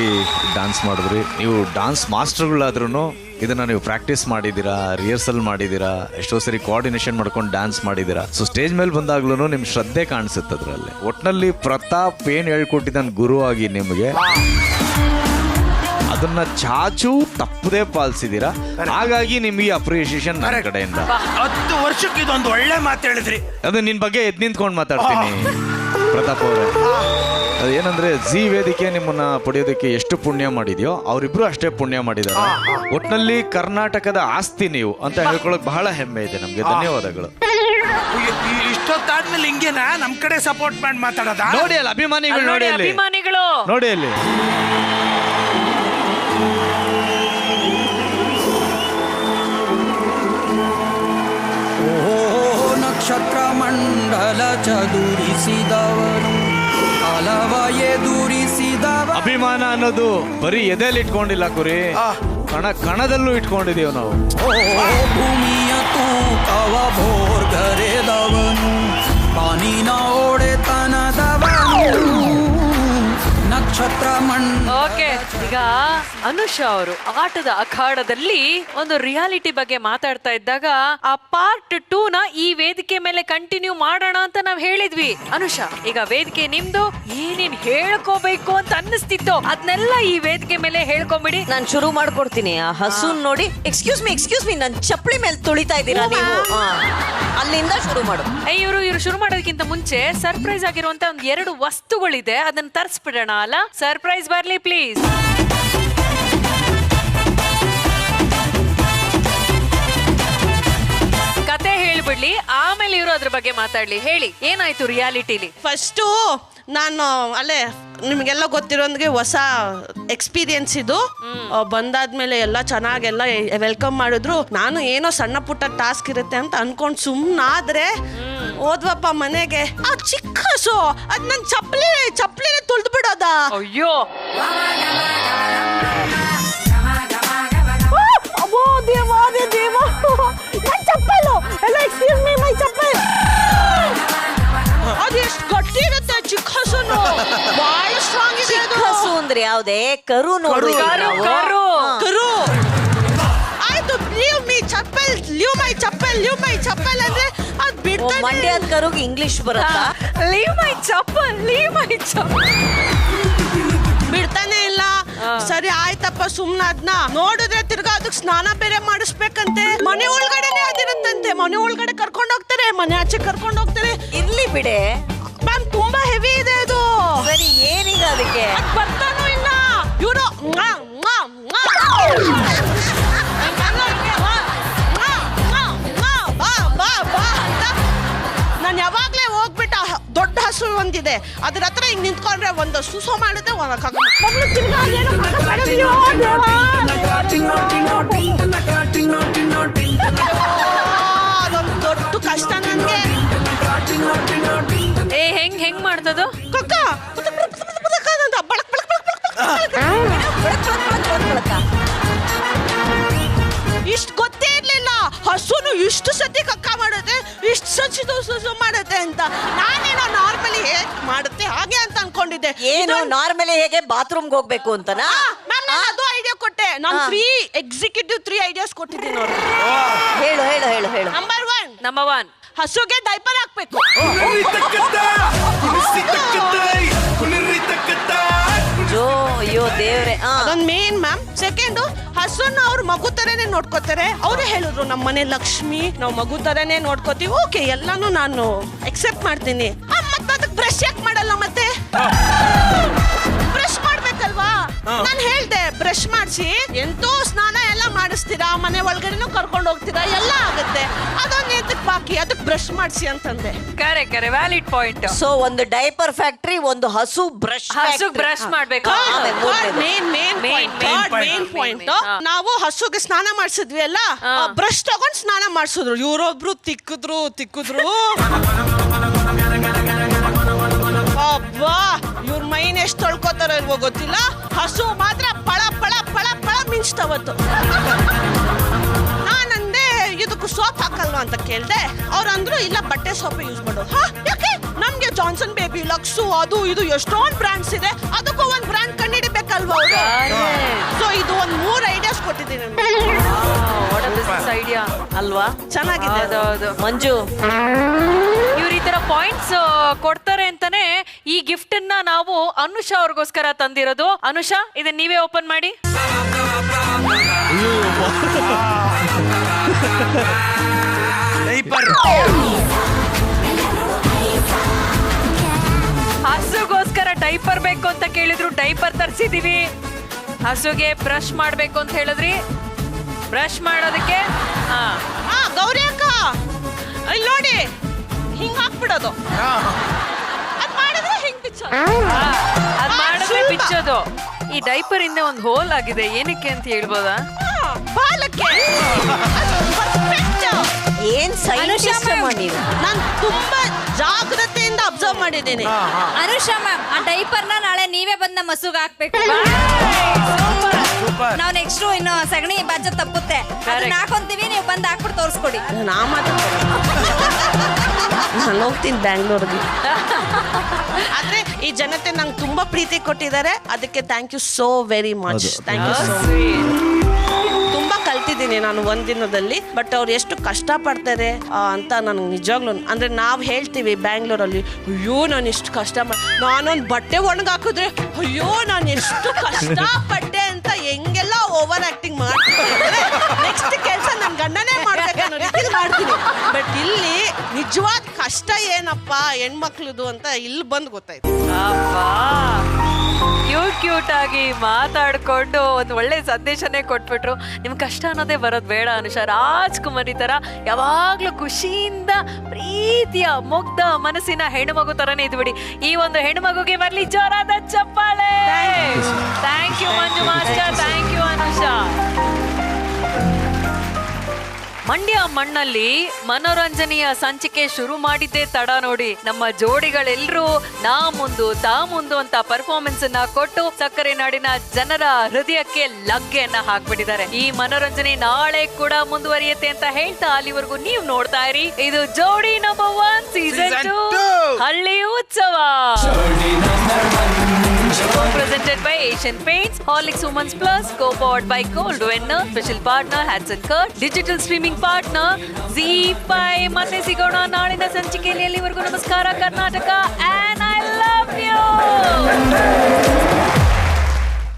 ಡ್ಯಾನ್ಸ್ ಮಾಡಿದ್ರಿ. ನೀವು ಡ್ಯಾನ್ಸ್ ಮಾಸ್ಟರ್ಗಳಾದ್ರೂ ಇದನ್ನ ನೀವು ಪ್ರಾಕ್ಟೀಸ್ ಮಾಡಿದ್ದೀರಾ, ರಿಹರ್ಸಲ್ ಮಾಡಿದ್ದೀರಾ, ಎಷ್ಟೋ ಸರಿ ಕೋಆರ್ಡಿನೇಷನ್ ಮಾಡ್ಕೊಂಡು ಡ್ಯಾನ್ಸ್ ಮಾಡಿದ್ದೀರಾ. ಸೊ ಸ್ಟೇಜ್ ಮೇಲೆ ಬಂದಾಗ್ಲೂ ನಿಮ್ ಶ್ರದ್ಧೆ ಕಾಣಿಸುತ್ತೆ ಅದರಲ್ಲಿ. ಒಟ್ನಲ್ಲಿ ಪ್ರತಾಪ್ ಏನ್ ಹೇಳ್ಕೊಟ್ಟಿದ್ದಾನೆ ಗುರು ಆಗಿ ನಿಮಗೆ, ಅದನ್ನ ಚಾಚು ತಪ್ಪದೇ ಪಾಲಿಸಿದೀರಾ. ಹಾಗಾಗಿ ನಿಮಗೆ ಅಪ್ರಿಸಿಯೇಷನ್ ನನ್ನ ಕಡೆಯಿಂದ. 10 ವರ್ಷಕ್ಕೆ ಇದೊಂದು ಒಳ್ಳೆ ಮಾತು ಹೇಳಿದ್ರಿ. ಅದು ನಿನ್ ಬಗ್ಗೆ ಎದ್ ನಿಂತ್ಕೊಂಡು ಮಾತಾಡ್ತೀನಿ ಪ್ರತಾಪ್ ಅವರೇ. ಏನಂದ್ರೆ ಜಿ ವೇದಿಕೆ ನಿಮ್ಮನ್ನ ಪಡೆಯೋದಕ್ಕೆ ಎಷ್ಟು ಪುಣ್ಯ ಮಾಡಿದ್ಯೋ ಅವರಿಬ್ರು ಅಷ್ಟೇ ಪುಣ್ಯ ಮಾಡಿದ್ದಾರೆ. ಒಟ್ನಲ್ಲಿ ಕರ್ನಾಟಕದ ಆಸ್ತಿ ನೀವು ಅಂತ ಹೇಳ್ಕೊಳಕ್ ಬಹಳ ಹೆಮ್ಮೆ ಇದೆ ನಮ್ಗೆ. ಧನ್ಯವಾದಗಳು. ಇಷ್ಟೊತ್ತಾದ್ಮೇಲೆ ಹಿಂಗೇನಾ ನಮ್ ಕಡೆ ಸಪೋರ್ಟ್ ಮಾಡಿ ಮಾತಾಡೋದ? ನೋಡಿ ಅಲ್ಲಿ ಅಭಿಮಾನಿಗಳು, ನೋಡಿ ಅಲ್ಲಿ ಅಭಿಮಾನಿಗಳು, ನೋಡಿ ಅಲ್ಲಿ. ನಕ್ಷತ್ರ ಮಂಡಲ ಚದುರಿಸಿದವನು ಅಲವ ಎದುರಿಸಿದವ. ಅಭಿಮಾನ ಅನ್ನೋದು ಬರೀ ಎದೆಯಲ್ಲಿ ಇಟ್ಕೊಂಡಿಲ್ಲ ಕುರಿ, ಕಣದಲ್ಲೂ ಇಟ್ಕೊಂಡಿದೀವಿ ನಾವು. ಭೂಮಿಯ ತೂಕವ ಭೋರ್ಗರೆದವನು ಪಾನಿನ ಒಡೆತನದವನು ನಕ್ಷತ್ರ ಓಕೆ. ಈಗ ಅನುಷಾ ಅವರು ಆಟದ ಅಖಾಡದಲ್ಲಿ ಒಂದು ರಿಯಾಲಿಟಿ ಬಗ್ಗೆ ಮಾತಾಡ್ತಾ ಇದ್ದಾಗ ಆ ಪಾರ್ಟ್ 2 ನ ಈ ವೇದಿಕೆ ಮೇಲೆ ಕಂಟಿನ್ಯೂ ಮಾಡೋಣ ಅಂತ ನಾವ್ ಹೇಳಿದ್ವಿ. ಅನುಷಾ, ಈಗ ವೇದಿಕೆ ನಿಮ್ದು. ಏನೇನ್ ಹೇಳ್ಕೋಬೇಕು ಅಂತ ಅನ್ನಿಸ್ತಿತ್ತು ಅದನ್ನೆಲ್ಲ ಈ ವೇದಿಕೆ ಮೇಲೆ ಹೇಳ್ಕೊಂಬಿಡಿ. ನಾನು ಶುರು ಮಾಡ್ಕೊಡ್ತೀನಿ. ಆ ಹಸು ನೋಡಿ. ಎಕ್ಸ್ಕ್ಯೂಸ್ ಮಿ ನನ್ ಚಪ್ಪಲಿ ಮೇಲೆ ತುಳಿತಾ ಇದ್ದೀರಾ ನೀವು? ಅಲ್ಲಿಂದ ಶುರು ಮಾಡು. ಇವರು ಶುರು ಮಾಡೋದಕ್ಕಿಂತ ಮುಂಚೆ ಸರ್ಪ್ರೈಸ್ ಆಗಿರುವಂತ ಒಂದ್ 2 ವಸ್ತುಗಳಿದೆ, ಅದನ್ನ ತರಿಸ್ಬಿಡೋಣ ಅಲ್ಲ? ಸರ್ಪ್ರೈಸ್ ಬರ್ಲಿ ಪ್ಲೀಸ್. ಕತೆ ಹೇಳ್ಬಿಡ್ಲಿ, ಆಮೇಲೆ ಇವರು ಅದ್ರ ಬಗ್ಗೆ ಮಾತಾಡ್ಲಿ. ಹೇಳಿ, ಏನಾಯ್ತು ರಿಯಾಲಿಟಿಲಿ? ಫಸ್ಟು ನಾನು ಅಲ್ಲೇ ನಿಮಗೆಲ್ಲ ಗೊತ್ತಿರೋಂಗೆ ಹೊಸ ಎಕ್ಸ್ಪೀರಿಯನ್ಸ್ ಇದು. ಬಂದಾದ್ಮೇಲೆ ಎಲ್ಲ ಚೆನ್ನಾಗೆಲ್ಲ ವೆಲ್ಕಮ್ ಮಾಡಿದ್ರು. ನಾನು ಏನೋ ಸಣ್ಣ ಪುಟ್ಟ ಟಾಸ್ಕ್ ಇರುತ್ತೆ ಅಂತ ಅನ್ಕೊಂಡು ಸುಮ್ಮನಾದ್ರೆ ಹೋದ್ವಪ್ಪ ಮನೆಗೆ. ಆ ಚಿಕ್ಕ ಹಸು ಅದ್ ನನ್ ಚಪ್ಪಲಿನ ತುಳ್ದು ಬಿಡೋದ. ಅಯ್ಯೋ ಅಬ್ಬೋ ದೇವ ನನ್ ಚಪ್ಪಲು ಎಲ್ಲ. ಎಕ್ಸ್ಕ್ಯೂಸ್ ಮೀ, ಮೈ ಚಪ್ಪಲ್. ಅದು ಎಷ್ಟು ಗಟ್ಟಿ ಇರುತ್ತೆ ಚಿಕ್ಕ ಹಸುನು, ಬಹಳ ಸ್ಟ್ರಾಂಗ್ ಇದೆ. ಚಿಕ್ಕ ಹಸು ಅಂದ್ರೆ ಯಾವ್ದೇ? ಕರು ನೋಡಿ. ಕರು. ಆಯ್ತು, ಲೀವ್ ಮೈ ಚಪ್ಪಲ್ ಅಂದ್ರೆ ಅದ್ ಬಿಡ್ತಾನೆ. ಮಂಡ್ಯದ ಕರುಗೆ ಇಂಗ್ಲಿಷ್ ಬರುತ್ತಾ? ಲೀವ್ ಮೈ ಚಪ್ಪಲ್. ಬಿಡ್ತಾನೆ ಇಲ್ಲ. ಸರಿ ಆಯ್ತಪ್ಪ ಸುಮ್ನಾದ್ನ ನೋಡಿದ್ರೆ ತಿರ್ಗಾ ಅದಕ್ಕೆ ಸ್ನಾನ ಬೇರೆ ಮಾಡಿಸ್ಬೇಕಂತೆ. ಮನೆ ಒಳಗಡೆನೆ ಅದಿರುತ್ತಂತೆ. ಮನೆ ಒಳಗಡೆ ಕರ್ಕೊಂಡು ಹೋಗ್ತಾರೆ, ಮನೆ ಆಚೆ ಕರ್ಕೊಂಡು ಹೋಗ್ತಾರೆ. ಇರ್ಲಿ ಬಿಡೆ ಮ್ಯಾಮ್ ತುಂಬಾ ಹೆವಿ ಇದೆ ಅದು. ಸರಿ ಏನೀಗ ಅದಕ್ಕೆ ಬರ್ತಾನೂ ಇಲ್ಲ ಇವರು. ನಾನು ಯಾವಾಗ್ಲೇ ಹೋಗ್ಬಿಟ್ಟ ದೊಡ್ಡ ಹಸು ಒಂದಿದೆ ಅದ್ರ ಹತ್ರ ಹಿಂಗ್ ನಿಂತ್ಕೊಂಡ್ರೆ ಒಂದು ಸುಸೋ ಮಾಡುತ್ತೆ ಅದೊಂದು ದೊಡ್ಡ ಕಷ್ಟ ನನ್ಗೆ. ಏ ಹೆಂಗ್ ಮಾಡ್ತದು ಕಕ್ಕ ಇಷ್ಟು ಗೊತ್ತೇ ಇರ್ಲಿಲ್ಲ ಹಸುನು ಇಷ್ಟು ಸತಿ ಕಕ್ಕ ಮಾಡುತ್ತೆ, ಇಷ್ಟು ಸತಿ ಸುಸು ಮಾಡುತ್ತೆ ಅಂತ. ನಾನೇನೋ ನಾರ್ಮಲಿ ಹೇಗೆ ಮಾಡುತ್ತೆ ಹಾಗೆ ಅಂತ ಅನ್ಕೊಂಡಿದ್ದೆ. ಏನು ನಾರ್ಮಲಿ ಹೇಗೆ ಬಾತ್ರೂಮ್ಗೆ ಹೋಗ್ಬೇಕು ಅಂತನಾ? ಅದು ಐಡಿಯಾ ಕೊಟ್ಟೆ ನಾನು. 3 ಐಡಿಯಾಸ್ ಕೊಟ್ಟಿದ್ದೀನಿ ನೋಡಿ. ಹೇಳು ಹೇಳು ಹೇಳು ಹೇಳು. ನಂಬರ್ 1 ಹಸುಗೆ ಡೈಪರ್ ಹಾಕ್ಬೇಕು. ಅಯ್ಯೋ ದೇವ್ರೆ. ಅದೊಂದು ಮೇನ್ ಮ್ಯಾಮ್. ಸೆಕೆಂಡ್ ಹಸುನ ಅವ್ರ ಮಗು ತರನೇ ನೋಡ್ಕೋತಾರೆ. ಅವರೇ ಹೇಳಿದ್ರು ನಮ್ಮ ಮನೆ ಲಕ್ಷ್ಮಿ, ನಾವು ಮಗು ತರನೇ ನೋಡ್ಕೋತೀವಿ. ಓಕೆ ಎಲ್ಲಾನು ನಾನು ಎಕ್ಸೆಪ್ಟ್ ಮಾಡ್ತೀನಿ. ಮತ್ತೆ ಅದಕ್ಕೆ ಬ್ರಷ್ ಯಾಕೆ ಮಾಡಲ್ಲ? ಮತ್ತೆ ಬ್ರಷ್ ಮಾಡ್ಬೇಕಲ್ವಾ? ನಾನು ಹೇಳ್ದೆ ಬ್ರಷ್ ಮಾಡಿಸಿ ಎಂತೋ ಸ್ನಾನ ಎಲ್ಲ ಮಾಡಿಸ್ತೀರಾ, ಮನೆ ಒಳಗಡೆನೂ ಕರ್ಕೊಂಡು ಹೋಗ್ತೀರಾ, ಎಲ್ಲ ಆಗುತ್ತೆ. ಅದೊಂದು ಎದಕ್ಕೆ ಬಾಕಿ, ಅದಕ್ಕೆ ಬ್ರಷ್ ಮಾಡಿಸಿ ಅಂತಂದೆ. Correct valid point. ಸೊ ಒಂದು ಡೈಪರ್ ಫ್ಯಾಕ್ಟ್ರಿ, ಒಂದು ಹಸು ಬ್ರಷ್ ಮಾಡ್ಬೇಕು. ಮೇನ್ ಪಾಯಿಂಟ್ ನಾವು ಹಸುಗೆ ಸ್ನಾನ ಮಾಡಿಸಿದ್ವಿ ಅಲ್ಲ, ಬ್ರಷ್ ತಗೊಂಡು ಸ್ನಾನ ಮಾಡಿಸಿದ್ರು. ಇವರೊಬ್ರು ತಿಕ್ಕಿದ್ರು. ಅಬ್ಬಾ ಇವ್ರ ಮೈನ್ ಎಷ್ಟು ತೊಳ್ಕೊತಾರ ಇಲ್ವೋ ಗೊತ್ತಿಲ್ಲ. ಹಸು ಮಾತ್ರ ಪಳ ಪಳ ಪಳ ಪಳ ಮಿಂಚ್ತವತ್ತು. ನಾನಂದೆ ಇದಕ್ಕೂ ಸೋಪ್ ಹಾಕಲ್ವಾ ಅಂತ ಕೇಳ್ದೆ. ಅವ್ರಂದ್ರು ಇಲ್ಲ ಬಟ್ಟೆ ಸೋಪ್ ಯೂಸ್ ಮಾಡು. ಯಾಕೆ? ನಮ್ಗೆ ಜಾನ್ಸನ್ ಬೇಬಿ, ಲಕ್ಸು, ಅದು ಇದು ಎಷ್ಟೊಂದು ಬ್ರಾಂಡ್ಸ್ ಇದೆ, ಅದಕ್ಕೂ ಒಂದ್ ಬ್ರಾಂಡ್ ಕಂಡಿಡಿಬೇಕಲ್ವಾ ಅವರು. ಸೊ ಇದು ಒಂದ್ 3 ಐಡಿಯಾಸ್ ಕೊಟ್ಟಿದ್ದೀನಿ ಐಡಿಯಾ ಅಲ್ವಾ? ಚೆನ್ನಾಗಿದೆ. ಮಂಜು ಇವ್ರು ಈ ತರ ಪಾಯಿಂಟ್ಸ್ ಕೊಡ್ತಾರೆ ಅಂತಾನೆ ಈ ಗಿಫ್ಟ್ ಅನ್ನ ನಾವು ಅನುಷಾ ಅವ್ರಿಗೋಸ್ಕರ ತಂದಿರೋದು. ಅನುಷಾ ಇದನ್ನ ನೀವೇ ಓಪನ್ ಮಾಡಿ. ಹಸುಗೋಸ್ಕರ ಡೈಪರ್ ಬೇಕು ಅಂತ ಕೇಳಿದ್ರು, ಡೈಪರ್ ತರಿಸಿದೀವಿ. ಹಸುಗೆ ಬ್ರಷ್ ಮಾಡ್ಬೇಕು ಅಂತ ಹೇಳಿದ್ರಿ, ಬ್ರಷ್ ಮಾಡೋದಕ್ಕೆ ಗೌರಿ ಅಕ್ಕ ಇಲ್ಲಿ ನೋಡಿ ಹಿಂಗ್ ಹಾಕ್ಬಿಡೋದು. ಅದ್ ಮಾಡಿದ್ರೆ ಹಿಂಗ್ ಬಿಚ್ಚೋದು. ಅದ್ ಮಾಡಿದ್ರೆ ಬಿಚ್ಚೋದು. ಈ ಡೈಪರ್ ಇಂದ ಒಂದು ಹೋಲ್ ಆಗಿದೆ, ಏನಕ್ಕೆ ಅಂತ ಹೇಳ್ಬೋದಾ? ಬಾಲಕ್ಕೆ. ಏನ್ ಸೈಂಟಿಸ್ಟ್ ನೀವು? ನಾನು ತುಂಬಾ ಜಾಗ್ರತೆಯಿಂದ ಅಬ್ಸರ್ವ್ ಮಾಡಿದ್ದೀನಿ. ಅನುಷಾ ಮ್ಯಾಮ್, ಆ ಡೈಪರ್ನ ನಾಳೆ ನೀವೇ ಬಂದು ನಮ್ಮ ಹಸುಗೆ ಹಾಕ್ಬೇಕು. ನಾವು ನೆಕ್ಸ್ಟ್ ಇನ್ನು ಸಗಣಿ ಬಾಜ ತಪ್ಪುತ್ತೆ, ಅದನ್ನ ಹಾಕೊಂತೀವಿ, ನೀವು ಬಂದು ಹಾಕ್ಬಿಟ್ಟು ತೋರಿಸ್ಕೊಡಿ. ನಾನು ಹೋಗ್ತೀನಿ ಬ್ಯಾಂಗ್ಳೂರ್ಗೆ. ಆದ್ರೆ ಈ ಜನತೆ ನಂಗೆ ತುಂಬಾ ಪ್ರೀತಿ ಕೊಟ್ಟಿದ್ದಾರೆ, ಅದಕ್ಕೆ thank you so very much. Thank you so ತುಂಬಾ ಕಲ್ತಿದ್ದೀನಿ ನಾನು ಒಂದಿನದಲ್ಲಿ. ಬಟ್ ಅವ್ರು ಎಷ್ಟು ಕಷ್ಟ ಪಡ್ತಾರೆ ಅಂತ ನನಗೆ ನಿಜವಾಗ್ಲೂ ಅಂದ್ರೆ ನಾವು ಹೇಳ್ತೀವಿ ಬ್ಯಾಂಗ್ಳೂರಲ್ಲಿ, ಅಯ್ಯೋ ನಾನು ಎಷ್ಟು ಕಷ್ಟ ನಾನೊಂದು ಬಟ್ಟೆ ಒಣಗಾಕಿದ್ರೆ ಅಯ್ಯೋ ನಾನು ಎಷ್ಟು ಕಷ್ಟಪಟ್ಟೆ ಅಂತ ಹೆಂಗೆಲ್ಲ ಓವರ್ ಆಕ್ಟಿಂಗ್ ಮಾಡ್ತಿದ್ದಾರೆ. ನೆಕ್ಸ್ಟ್ ಕೆಲಸ ನನ್ನ ಗಂಡನೇ ಮಾಡ್ಬೇಕನ್ನೋ ರೀತಿಲಿ ಮಾಡ್ತೀನಿ. ಬಟ್ ಇಲ್ಲಿ ನಿಜವಾದ ಕಷ್ಟ ಏನಪ್ಪ ಹೆಣ್ಮಕ್ಳದು ಅಂತ ಇಲ್ಲಿ ಬಂದು ಗೊತ್ತಾಯ್ತು. ಕ್ಯೂಟ್ ಆಗಿ ಮಾತಾಡ್ಕೊಂಡು ಒಂದು ಒಳ್ಳೆ ಸಂದೇಶನೇ ಕೊಟ್ಬಿಟ್ರು. ನಿಮ್ ಕಷ್ಟ ಅನ್ನೋದೇ ಬರೋದು ಬೇಡ ಅನುಷಾ. ರಾಜ್ಕುಮಾರಿ ತರ ಯಾವಾಗ್ಲೂ ಖುಷಿಯಿಂದ ಪ್ರೀತಿಯ ಮುಗ್ಧ ಮನಸ್ಸಿನ ಹೆಣ್ಣುಮಗು ತರನೇ ಇದ್ಬಿಡಿ. ಈ ಒಂದು ಹೆಣ್ಣುಮಗುಗೆ ಬರ್ಲಿ ಜೋರಾದ ಚಪ್ಪಾಳೆ. Thank you Manju master, thank you Anusha. Mandya ಮಣ್ಣಲ್ಲಿ ಮನೋರಂಜನೆಯ ಸಂಚಿಕೆ ಶುರು ಮಾಡಿದ್ದೇ ತಡ ನೋಡಿ. ನಮ್ಮ ಜೋಡಿಗಳೆಲ್ಲರೂ ನಾ ಮುಂದು ತಾ ಮುಂದು ಅಂತ ಪರ್ಫಾರ್ಮೆನ್ಸ್ ಅನ್ನ ಕೊಟ್ಟು ಸಕ್ಕರೆ ನಾಡಿನ ಜನರ ಹೃದಯಕ್ಕೆ ಲಗ್ಗೆಯನ್ನ ಹಾಕ್ಬಿಟ್ಟಿದ್ದಾರೆ. ಈ ಮನೋರಂಜನೆ ನಾಳೆ ಕೂಡ ಮುಂದುವರಿಯುತ್ತೆ ಅಂತ ಹೇಳ್ತಾ ಅಲ್ಲಿವರೆಗೂ ನೀವು ನೋಡ್ತಾ ಇರಿ. ಇದು ಜೋಡಿ ನಂಬರ್ 1 ಸೀಸನ್ 2 ಹಳ್ಳಿ ಉತ್ಸವ. Presented by Asian Paints, Horlicks Women's Plus, co-powered by Gold Winner, special partner Hudson Kurt, digital streaming partner ZEE5. ಮತ್ತೆ ಸಿಗೋಣ ನಾಳಿನ ಸಂಚಿಕೆಯಲ್ಲಿ. ಅಲ್ಲಿವರೆಗೂ ನಮಸ್ಕಾರ Karnataka and I love you.